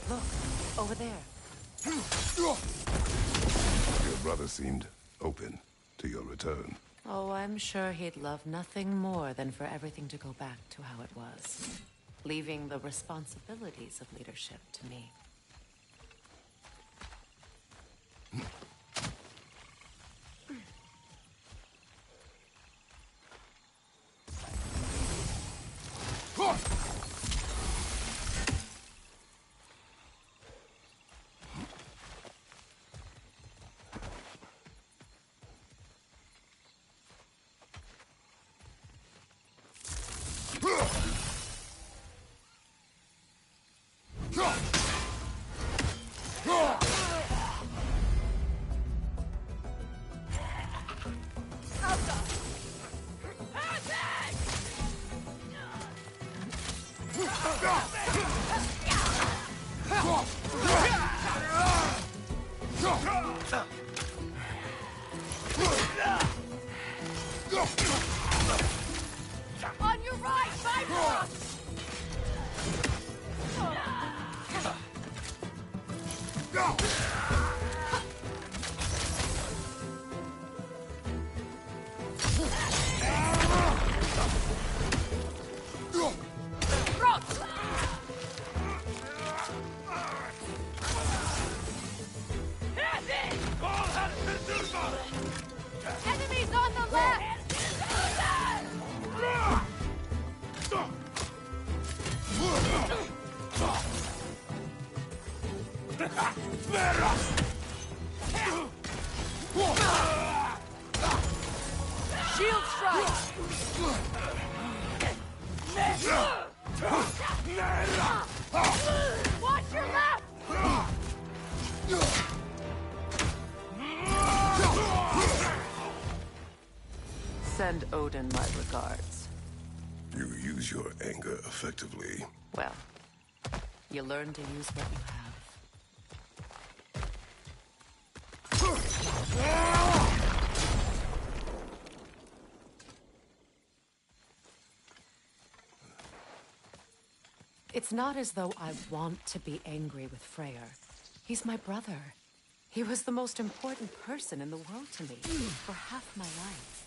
Look, over there. Your brother seemed open to your return. Oh, I'm sure he'd love nothing more than for everything to go back to how it was, leaving the responsibilities of leadership to me. On your right, Viper! Enemies on the left! Shield strike! Watch your left! Send Odin my regards. You use your anger effectively. Well, you learn to use what you have. It's not as though I want to be angry with Freyr. He's my brother. He was the most important person in the world to me for half my life.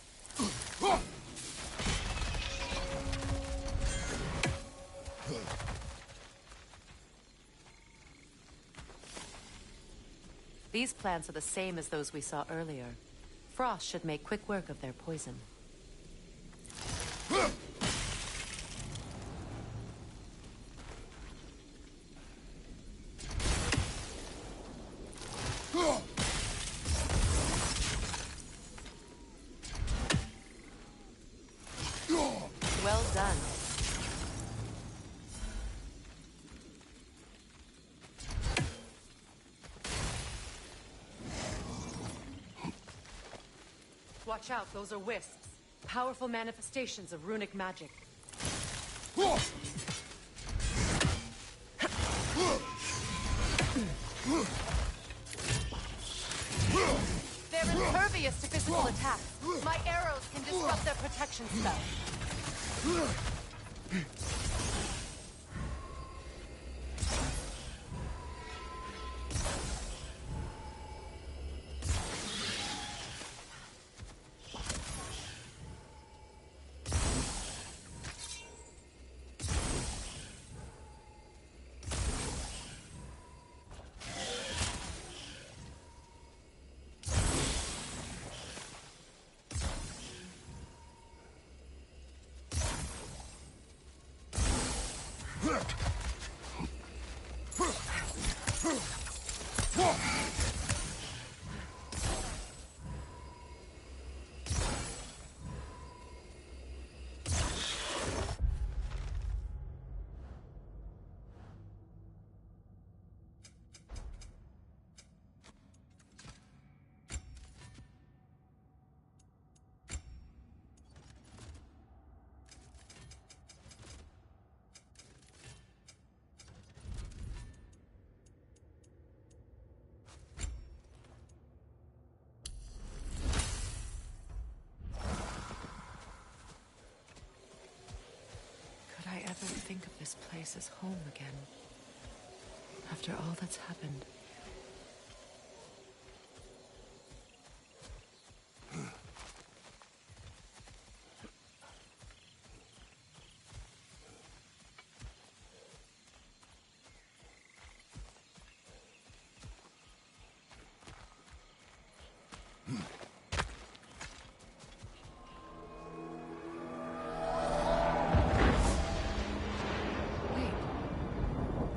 These plants are the same as those we saw earlier. Frost should make quick work of their poison. Well done. Watch out, those are wisps. Powerful manifestations of runic magic. They're impervious to physical attacks. My arrows can disrupt their protection spell. Could I ever think of this place as home again? After all that's happened.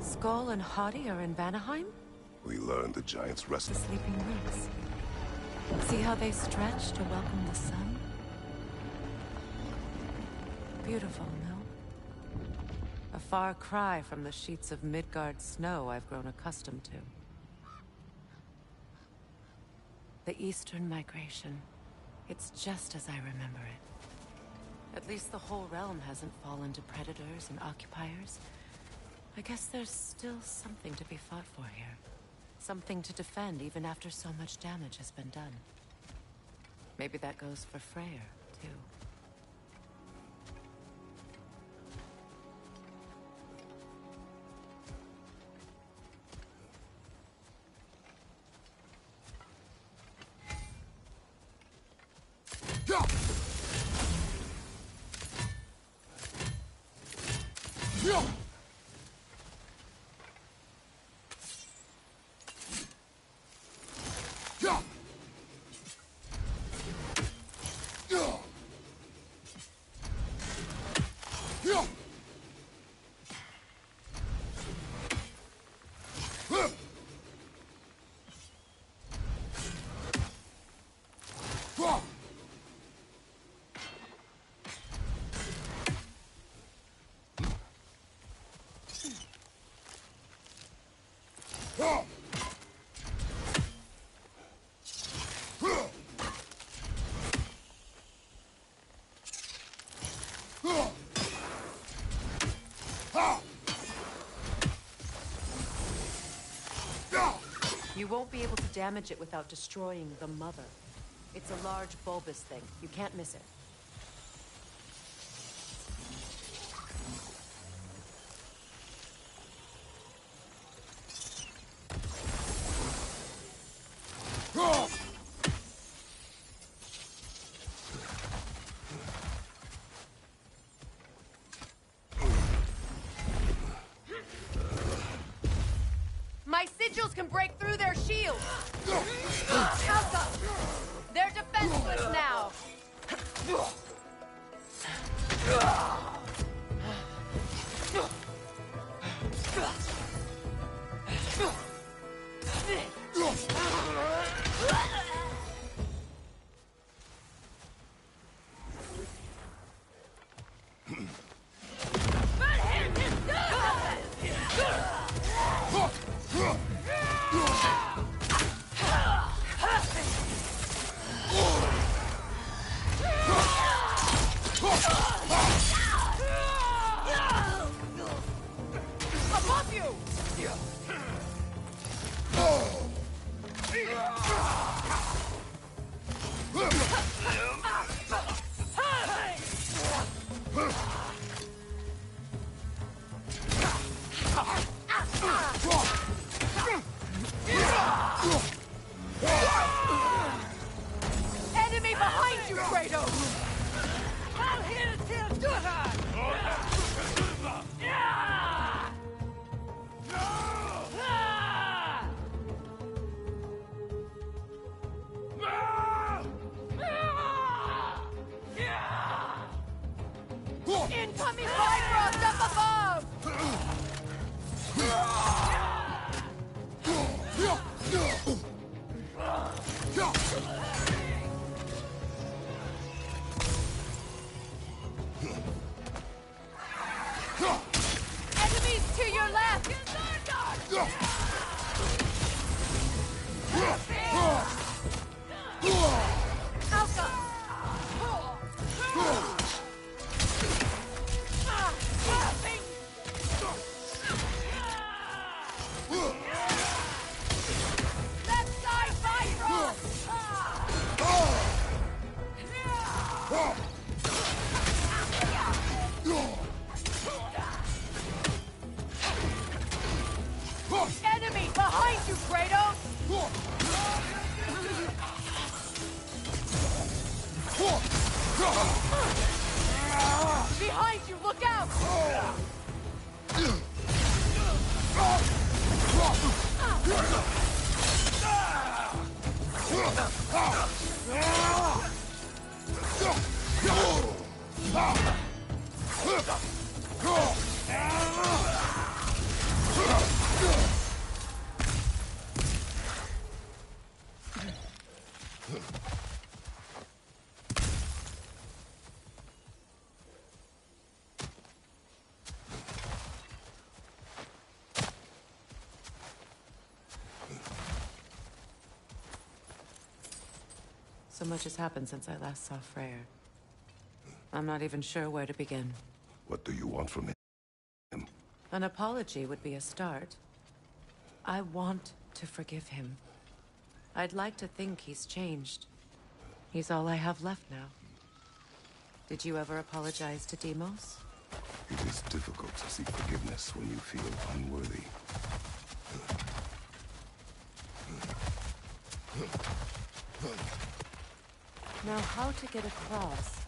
Skull and Hottie are in Vanaheim? We learned the giants The wrestled. sleeping roots. See how they stretch to welcome the sun? Beautiful, no? A far cry from the sheets of Midgard snow I've grown accustomed to. The Eastern Migration. It's just as I remember it. At least the whole realm hasn't fallen to predators and occupiers. I guess there's still something to be fought for here. Something to defend even after so much damage has been done. Maybe that goes for Freyr, too. You won't be able to damage it without destroying the mother. It's a large bulbous thing. You can't miss it. My sigils can break through their shields! Alka! They're defenseless now! Enemies to your left! Left side, enemy behind you, Kratos! Behind you, look out! So much has happened since I last saw Freyr. I'm not even sure where to begin. What do you want from him? An apology would be a start. I want to forgive him. I'd like to think he's changed. He's all I have left now. Did you ever apologize to Deimos? It is difficult to seek forgiveness when you feel unworthy. Now, how to get across?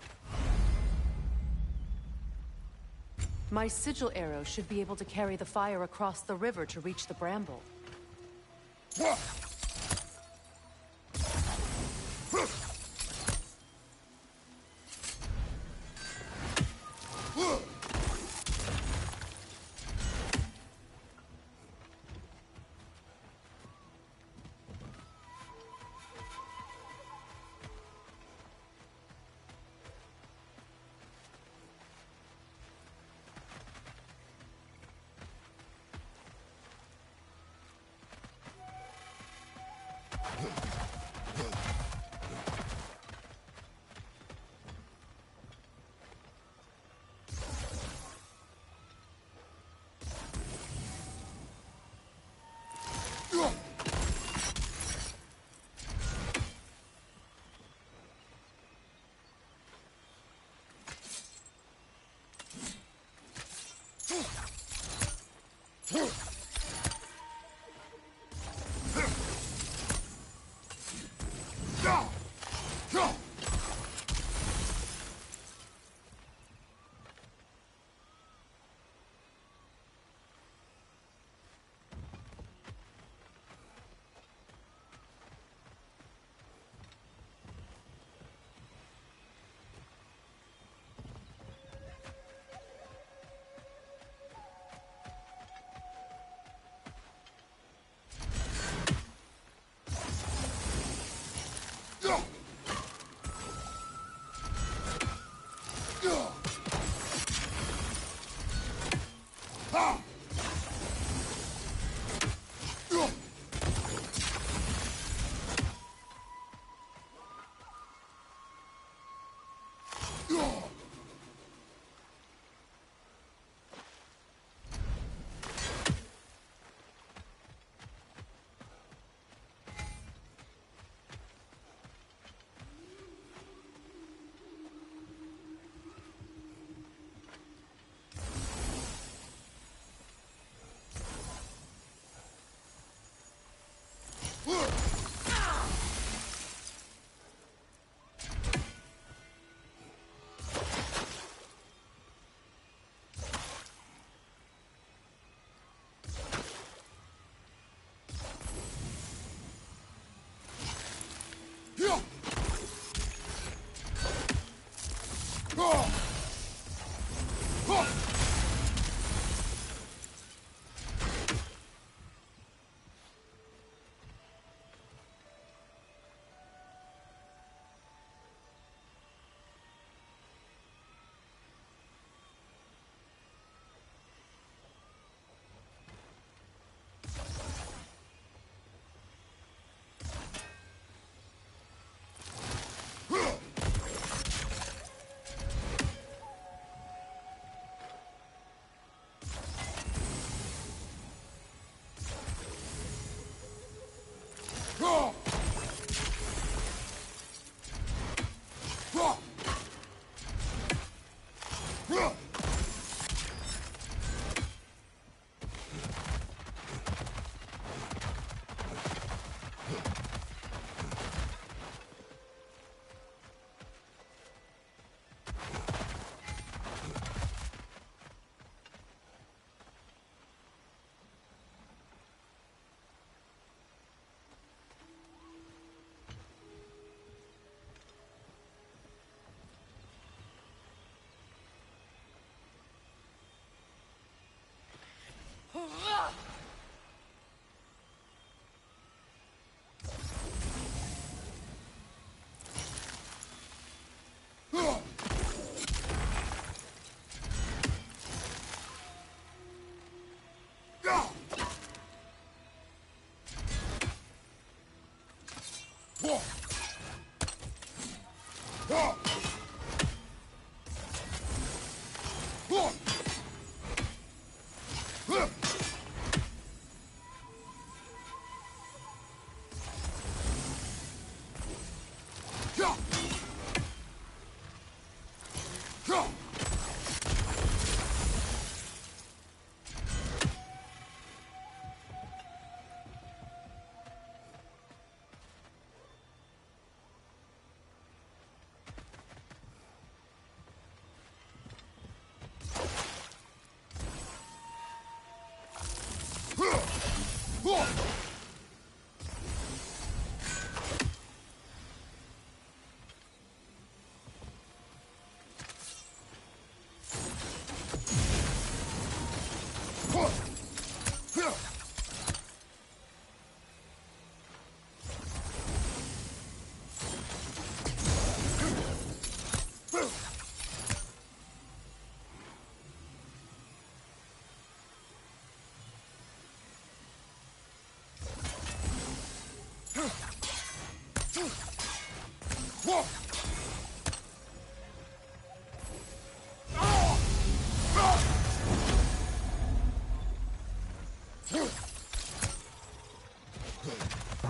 My sigil arrow should be able to carry the fire across the river to reach the bramble.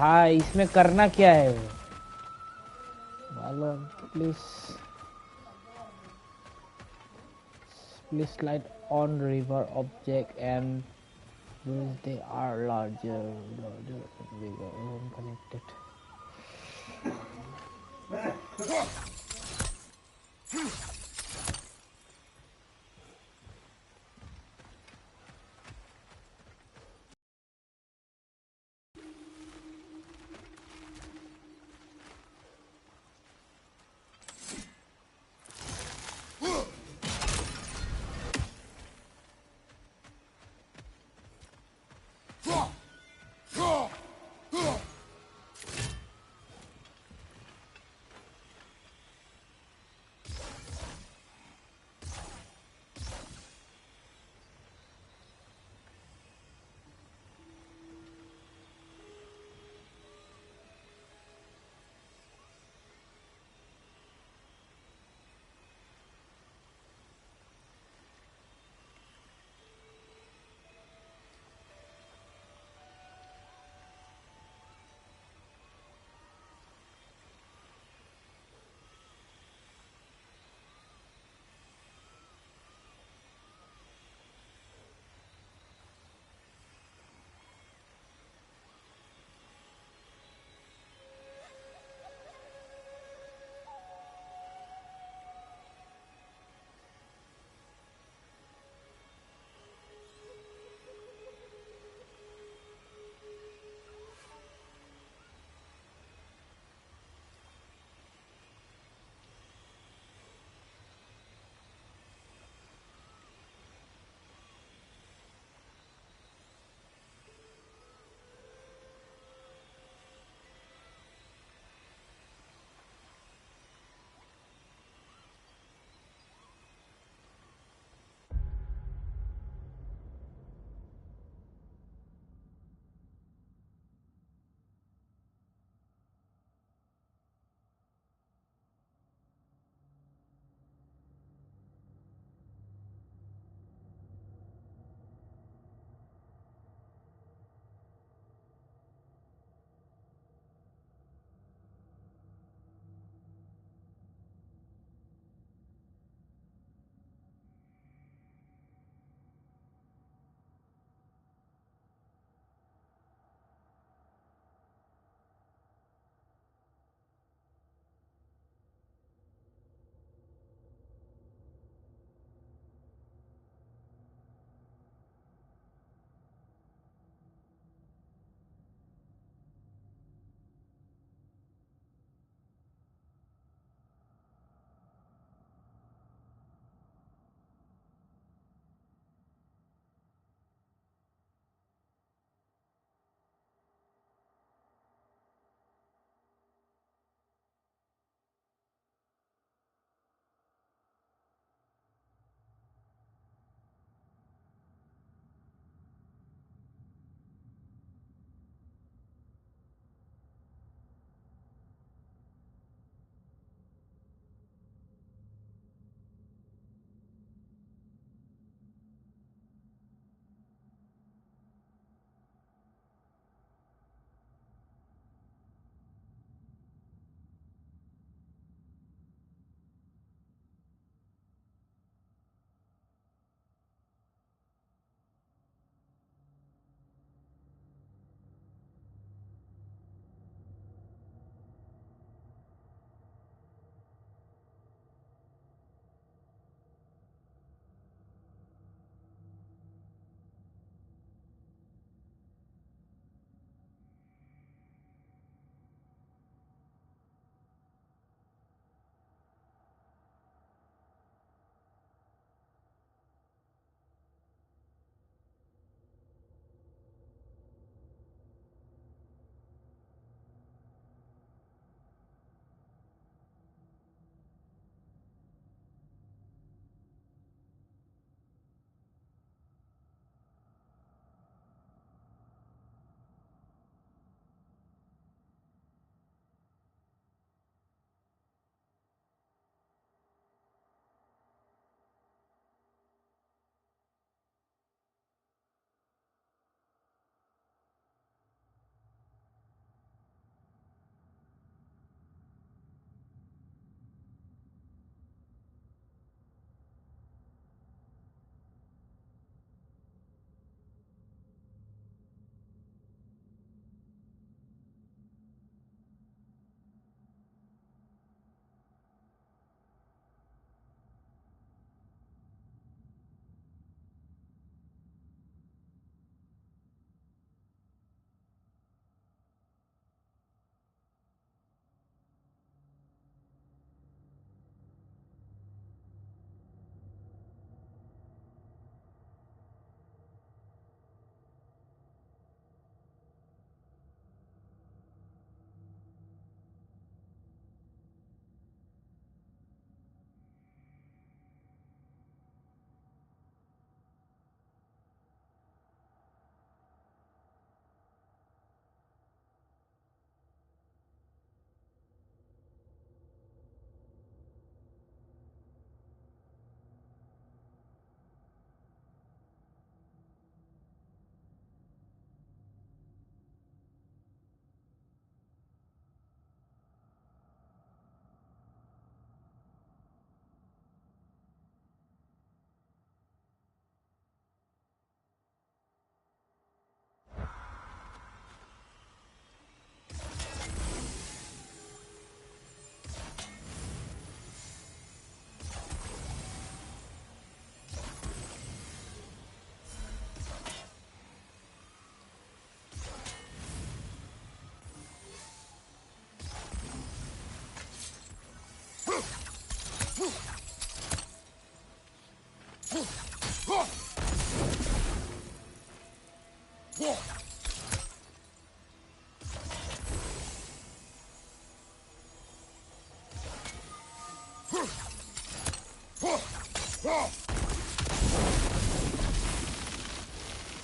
हाँ इसमें करना क्या है मालूम please slide on river object and they are larger and bigger when connected.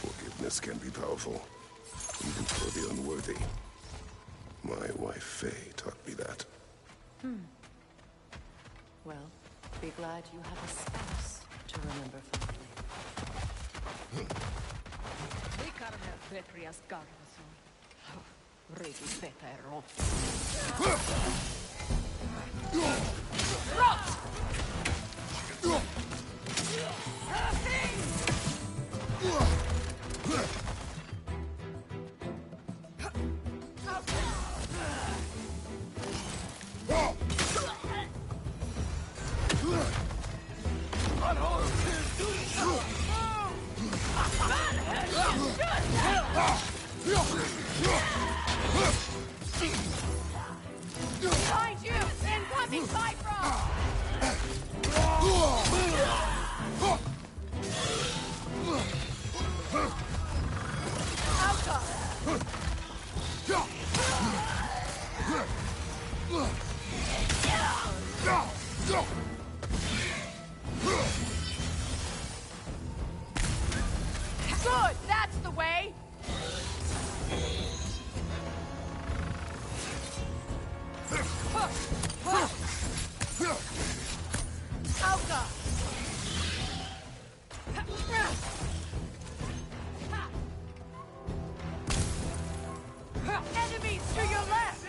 Forgiveness can be powerful, even for the unworthy. My wife, Faye, taught me that. Well, be glad you have a spouse to remember fondly. Behind you! Incoming Bifrost! Good! That's the way! Alka! Enemies to your left!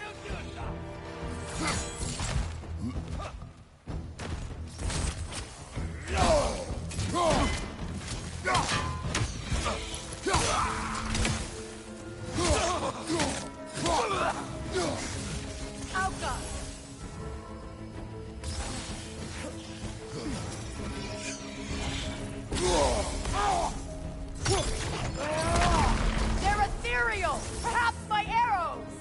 Alka! They're ethereal! Perhaps my arrows!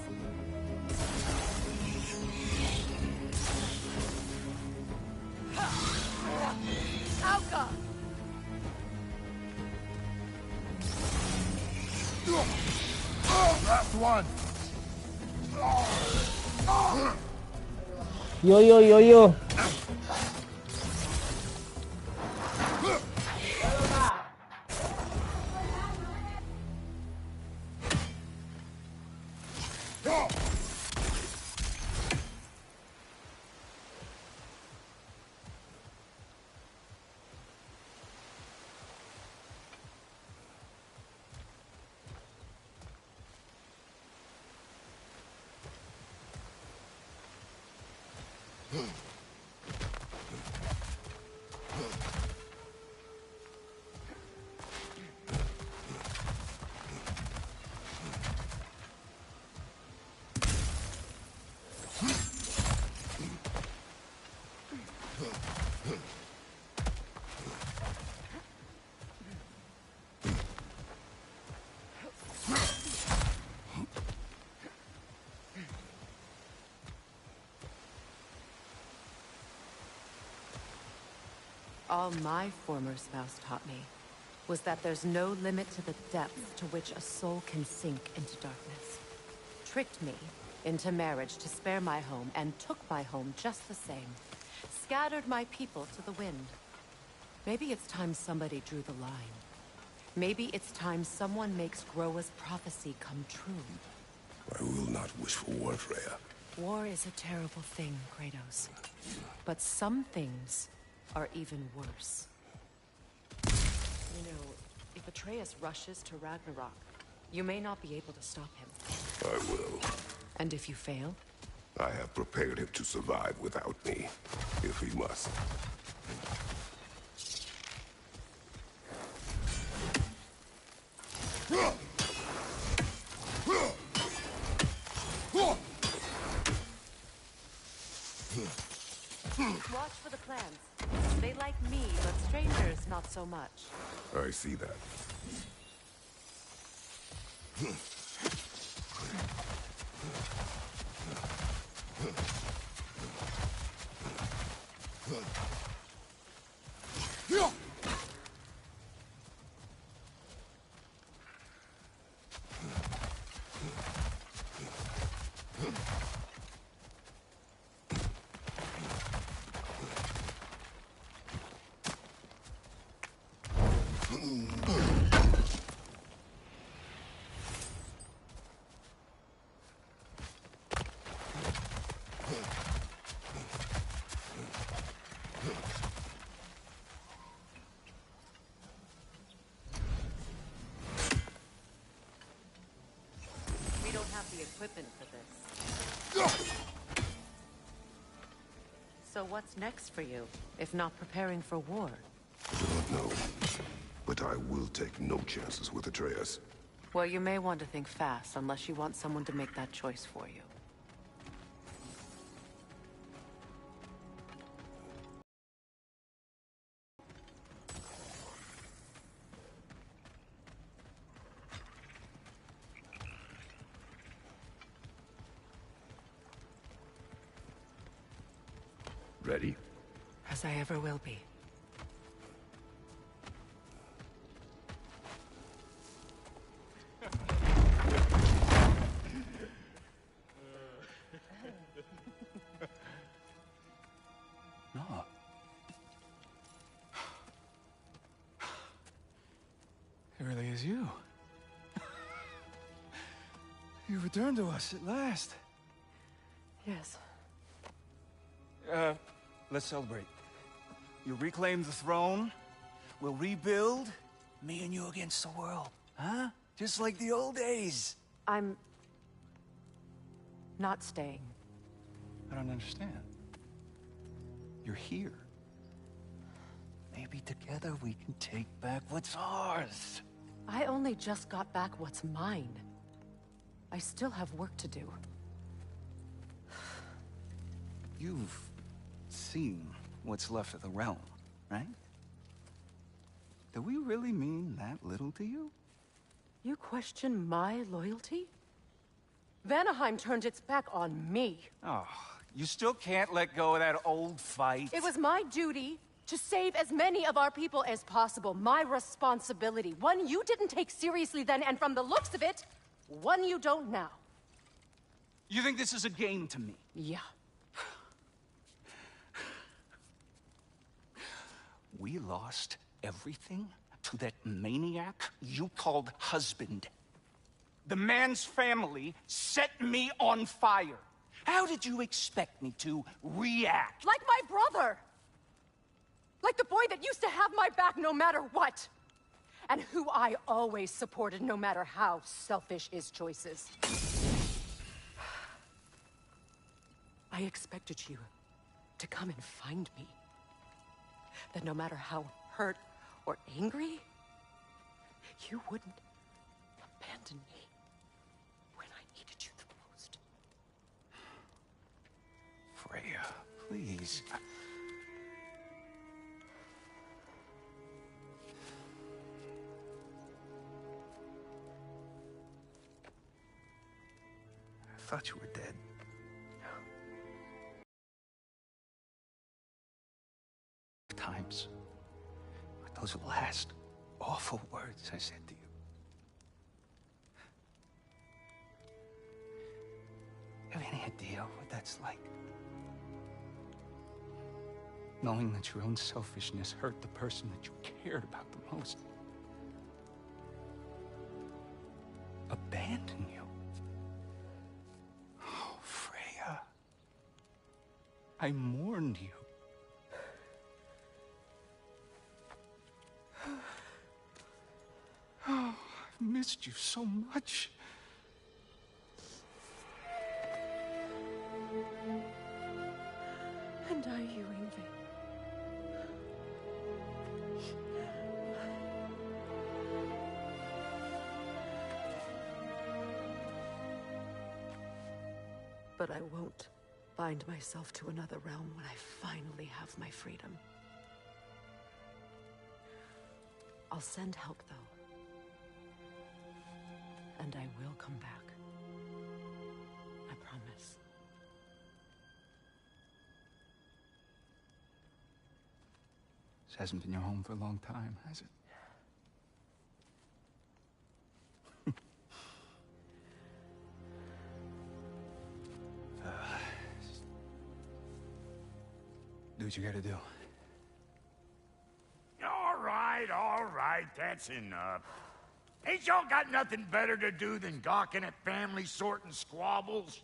Alka! Last one! Yo yo yo yo. All my former spouse taught me was that there's no limit to the depth to which a soul can sink into darkness. Tricked me into marriage to spare my home and took my home just the same. Scattered my people to the wind. Maybe it's time somebody drew the line. Maybe it's time someone makes Groa's prophecy come true. I will not wish for war, Freya. War is a terrible thing, Kratos. But some things are even worse. You know, if Atreus rushes to Ragnarok, you may not be able to stop him. I will. And if you fail? I have prepared him to survive without me, if he must. Watch for the clans. They like me, but strangers not so much. I see that. equipment for this. So what's next for you, if not preparing for war? I do not know. But I will take no chances with Atreus. Well, you may want to think fast, unless you want someone to make that choice for you. Ready? As I ever will be. No. It really is you. You returned to us at last. Yes. Let's celebrate. You reclaim the throne, we'll rebuild, me and you against the world, huh? Just like the old days. I'm... not staying. I don't understand. You're here. Maybe together we can take back what's ours. I only just got back what's mine. I still have work to do. You've seen what's left of the realm, right? Do we really mean that little to you? You question my loyalty? Vanaheim turned its back on me. Oh, you still can't let go of that old fight? It was my duty to save as many of our people as possible. My responsibility. One you didn't take seriously then, and from the looks of it, one you don't now. You think this is a game to me? Yeah. We lost everything to that maniac you called husband. The man's family set me on fire. How did you expect me to react? Like my brother! Like the boy that used to have my back no matter what! And who I always supported no matter how selfish his choices. I expected you to come and find me. That no matter how hurt or angry, you wouldn't abandon me when I needed you the most. Freya, please. I thought you were dead. Times. But those last awful words I said to you. You have any idea what that's like? Knowing that your own selfishness hurt the person that you cared about the most. Abandon you. Oh, Freya. I mourned you. Oh, I've missed you so much. And are you, Ingrid? But I won't bind myself to another realm when I finally have my freedom. I'll send help, though. And I will come back. I promise. This hasn't been your home for a long time, has it? Do what you gotta do. All right, that's enough. Ain't y'all got nothing better to do than gawking at family sorting squabbles?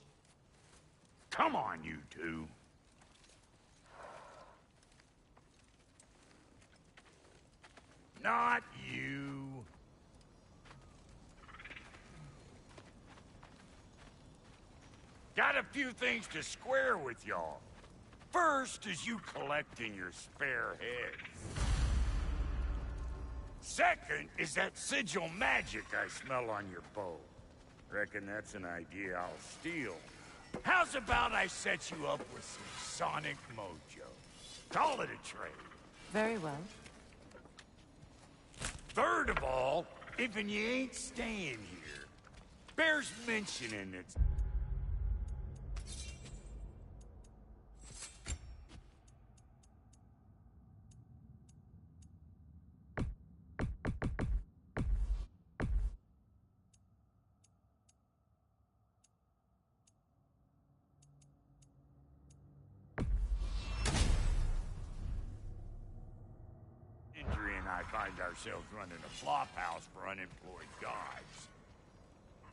Come on, you two. Not you. Got a few things to square with y'all. First is you collecting your spare heads. Second is that sigil magic I smell on your bow. Reckon that's an idea I'll steal. How's about I set you up with some sonic mojo? Call it a trade. Very well. Third of all, if you ain't staying here, bears mentioning it's... Injury and I find ourselves running a flop house for unemployed gods.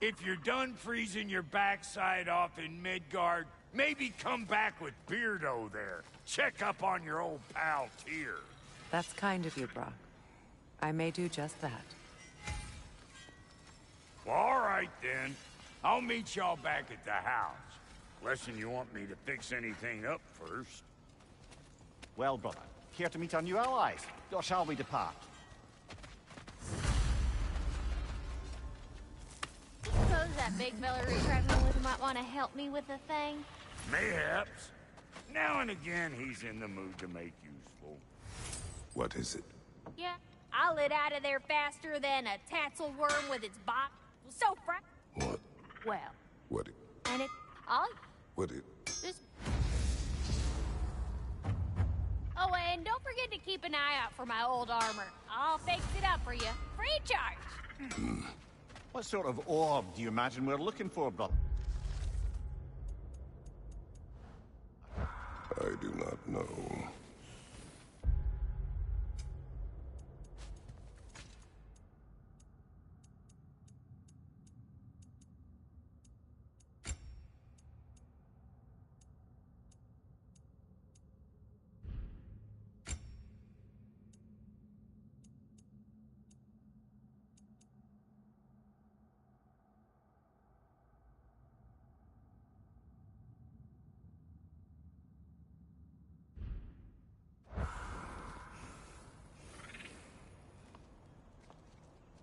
If you're done freezing your backside off in Midgard, maybe come back with Beardo there. Check up on your old pal Tyr. That's kind of you, Brock. I may do just that. Well, all right then. I'll meet y'all back at the house. Unless you want me to fix anything up first. Well, brother, care to meet our new allies? Or shall we depart? Suppose that big fella we're traveling with might want to help me with a thing. Mayhaps. Now and again, he's in the mood to make useful. What is it? Yeah, I'll let out of there faster than a tassel worm with its bot. So What? well, What it? and I'll What it? just... Oh, and don't forget to keep an eye out for my old armor. I'll fix it up for you. Free charge. What sort of orb do you imagine we're looking for, brother? I do not know.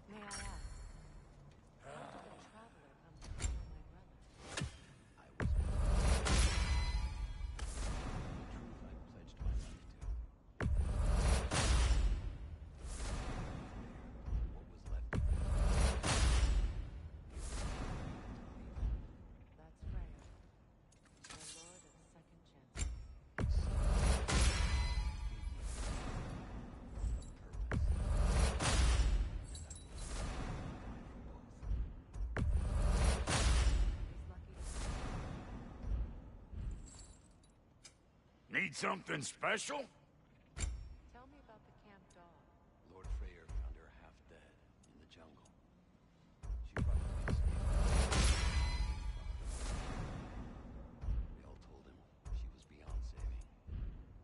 May I ask? How did a traveler come to kill my brother? That's Freya, the Lord of Second Chances. He's lucky to... Need something special? Tell me about the camp dog. Lord Freyr found her half dead in the jungle. She probably escaped. We all told him she was beyond saving.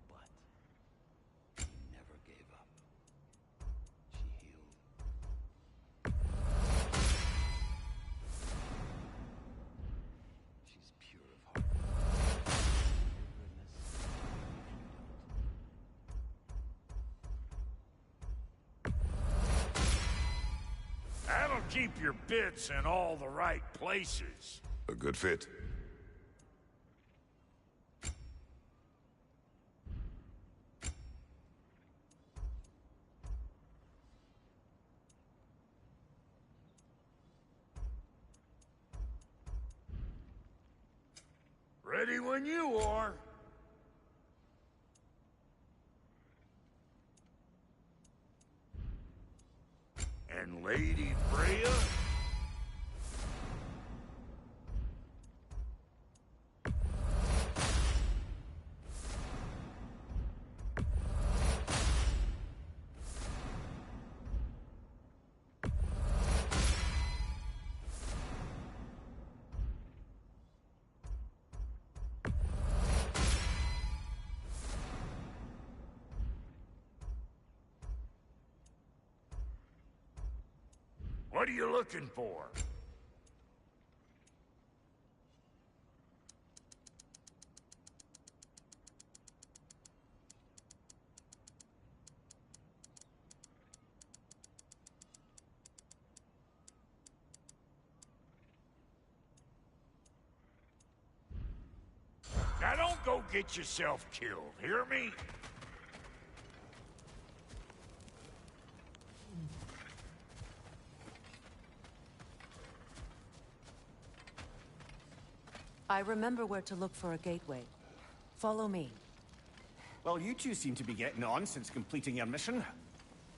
But he never gave up. She healed. She's pure of heart. Her goodness, if you don't. That'll keep your bits in all the right places. A good fit. Ready when you are. And Lady Freya? What are you looking for? go get yourself killed, hear me? I remember where to look for a gateway. Follow me. Well, you two seem to be getting on since completing your mission.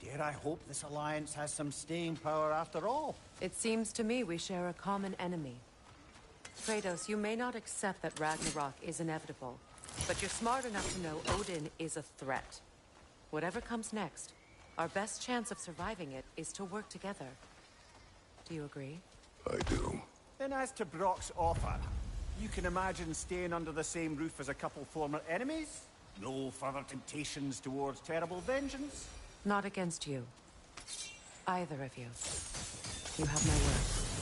Dare I hope this alliance has some staying power after all? It seems to me we share a common enemy. Kratos, you may not accept that Ragnarok is inevitable, but you're smart enough to know Odin is a threat. Whatever comes next, our best chance of surviving it is to work together. Do you agree? I do. Then as to Brock's offer, you can imagine staying under the same roof as a couple former enemies? No further temptations towards terrible vengeance? Not against you. Either of you. You have my word.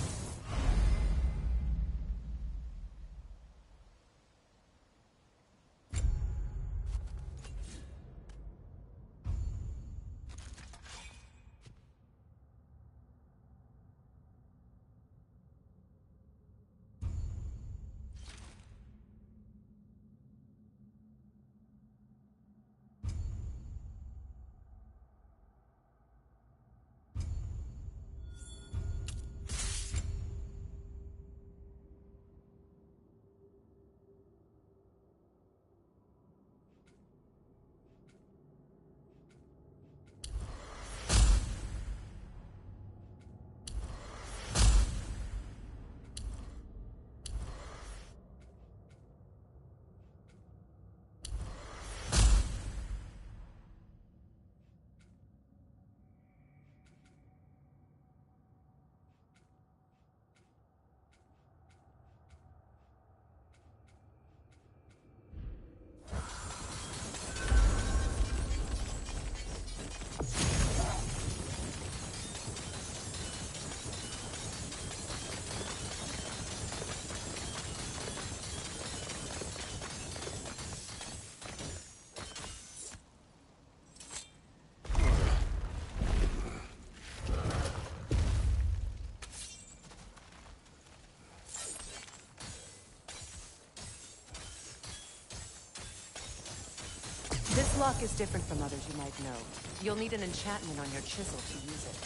This lock is different from others you might know. You'll need an enchantment on your chisel to use it.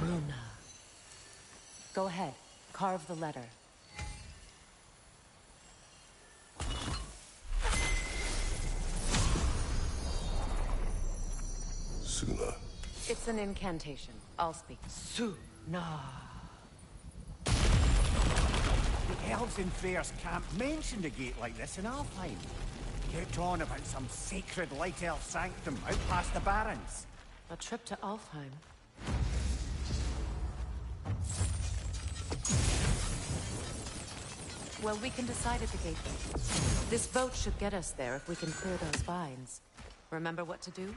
Runa. Go ahead. Carve the letter. Suna. It's an incantation. I'll speak. Suna. The elves in Freyr's camp mentioned a gate like this in Alfheim. Kept on about some sacred light elf sanctum out past the barrens. A trip to Alfheim. Well, we can decide at the gateway. This boat should get us there if we can clear those vines. Remember what to do?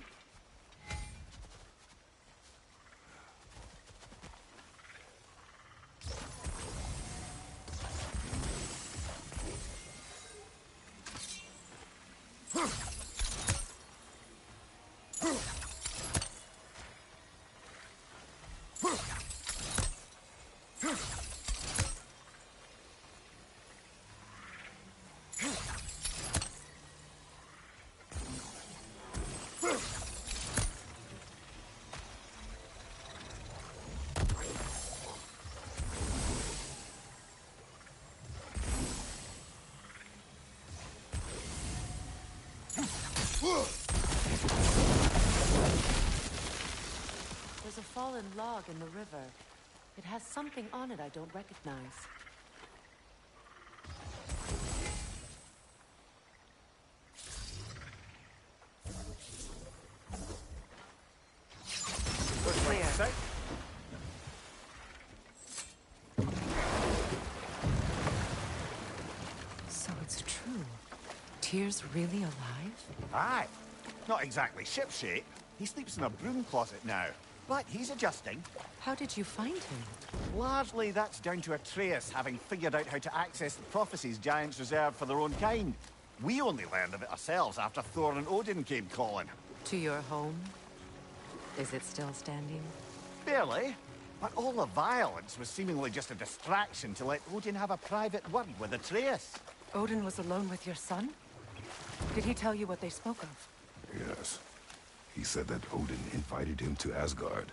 There's a fallen log in the river. It has something on it I don't recognize. We're clear. So it's true. Tyr's really alive? Aye. Not exactly shipshape. He sleeps in a broom closet now. But he's adjusting. How did you find him? Largely that's down to Atreus having figured out how to access the prophecies giants reserve for their own kind. We only learned of it ourselves after Thor and Odin came calling. To your home? Is it still standing? Barely. But all the violence was seemingly just a distraction to let Odin have a private word with Atreus. Odin was alone with your son? Did he tell you what they spoke of? Yes. He said that Odin invited him to Asgard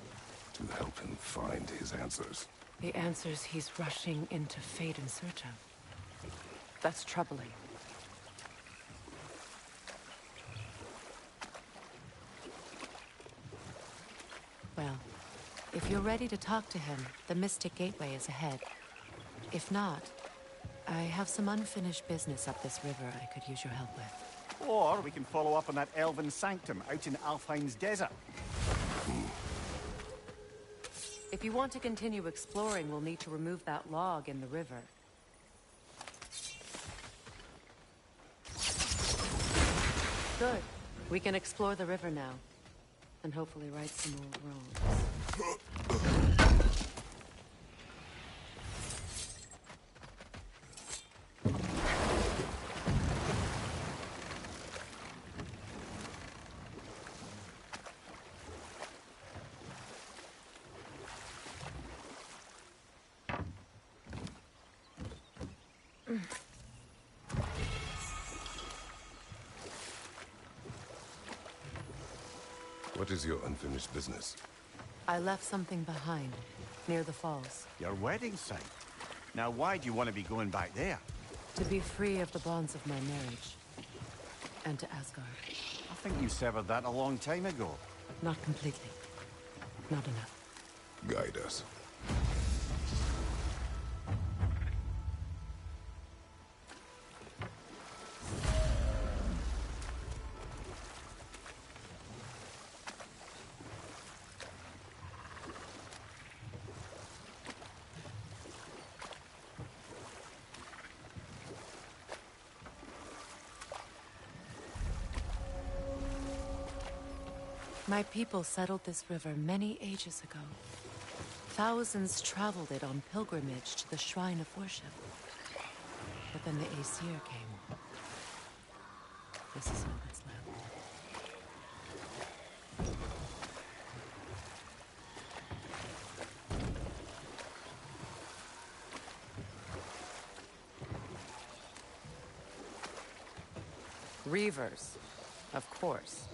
to help him find his answers. The answers he's rushing into fate in search of. That's troubling. Well, if you're ready to talk to him, the Mystic Gateway is ahead. If not, I have some unfinished business up this river I could use your help with. Or we can follow up on that elven sanctum out in Alfheim's desert. If you want to continue exploring, we'll need to remove that log in the river. Good. We can explore the river now. And hopefully right some old wrongs. What is your unfinished business? I left something behind, near the falls. Your wedding site. Now why do you want to be going back there? To be free of the bonds of my marriage. And to Asgard. I think you severed that a long time ago. Not completely. Not enough. Guide us. My people settled this river many ages ago. Thousands traveled it on pilgrimage to the shrine of worship. But then the Aesir came. This is all that's left. Reavers, of course.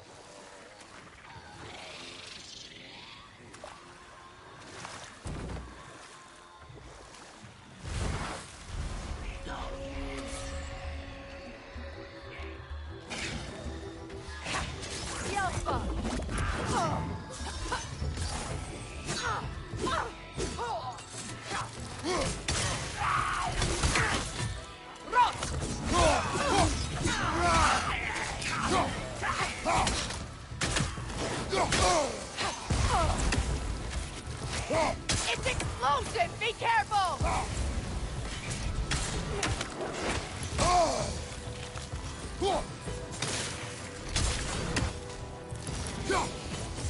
It's explosive! Be careful!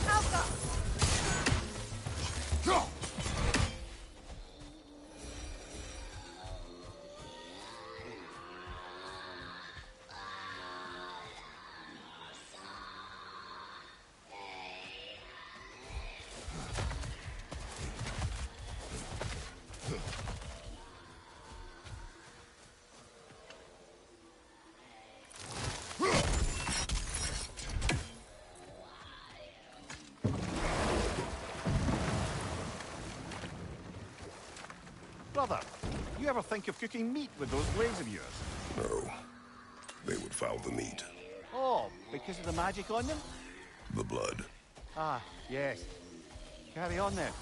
Alpha! Brother, you ever think of cooking meat with those blades of yours? No. They would foul the meat. Oh, because of the magic on them? The blood. Ah, yes. Carry on then.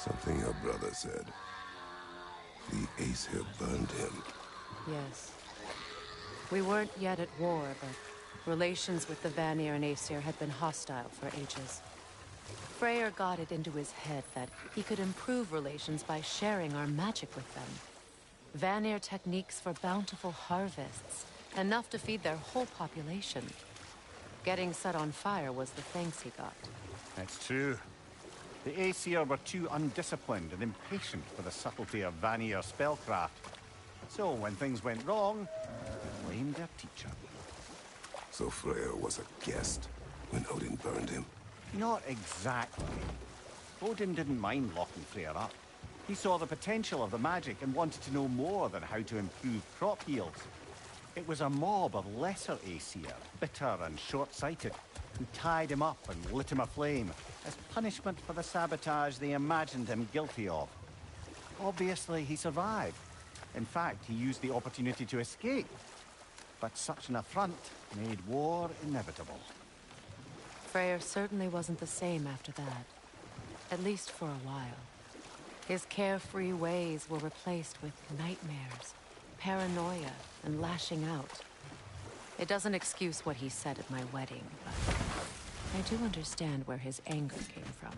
Something your brother said. The Aesir burned him. Yes. We weren't yet at war, but relations with the Vanir and Aesir had been hostile for ages. Freyr got it into his head that he could improve relations by sharing our magic with them. Vanir techniques for bountiful harvests, enough to feed their whole population. Getting set on fire was the thanks he got. It's true. The Aesir were too undisciplined and impatient for the subtlety of Vanir spellcraft. So when things went wrong, they blamed their teacher. So Freyr was a guest when Odin burned him? Not exactly. Odin didn't mind locking Freyr up. He saw the potential of the magic and wanted to know more than how to improve crop yields. It was a mob of lesser Aesir, bitter and short-sighted, who tied him up and lit him aflame as punishment for the sabotage they imagined him guilty of. Obviously, he survived. In fact, he used the opportunity to escape. But such an affront made war inevitable. Freyr certainly wasn't the same after that. At least for a while. His carefree ways were replaced with nightmares, paranoia, and lashing out. It doesn't excuse what he said at my wedding, but I do understand where his anger came from.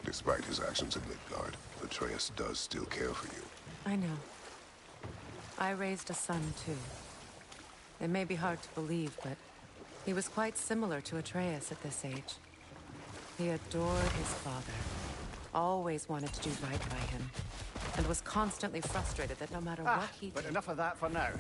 Despite his actions at Midgard, Atreus does still care for you. I know. I raised a son, too. It may be hard to believe, but he was quite similar to Atreus at this age. He adored his father, always wanted to do right by him, and was constantly frustrated that no matter what he but did... enough of that for now.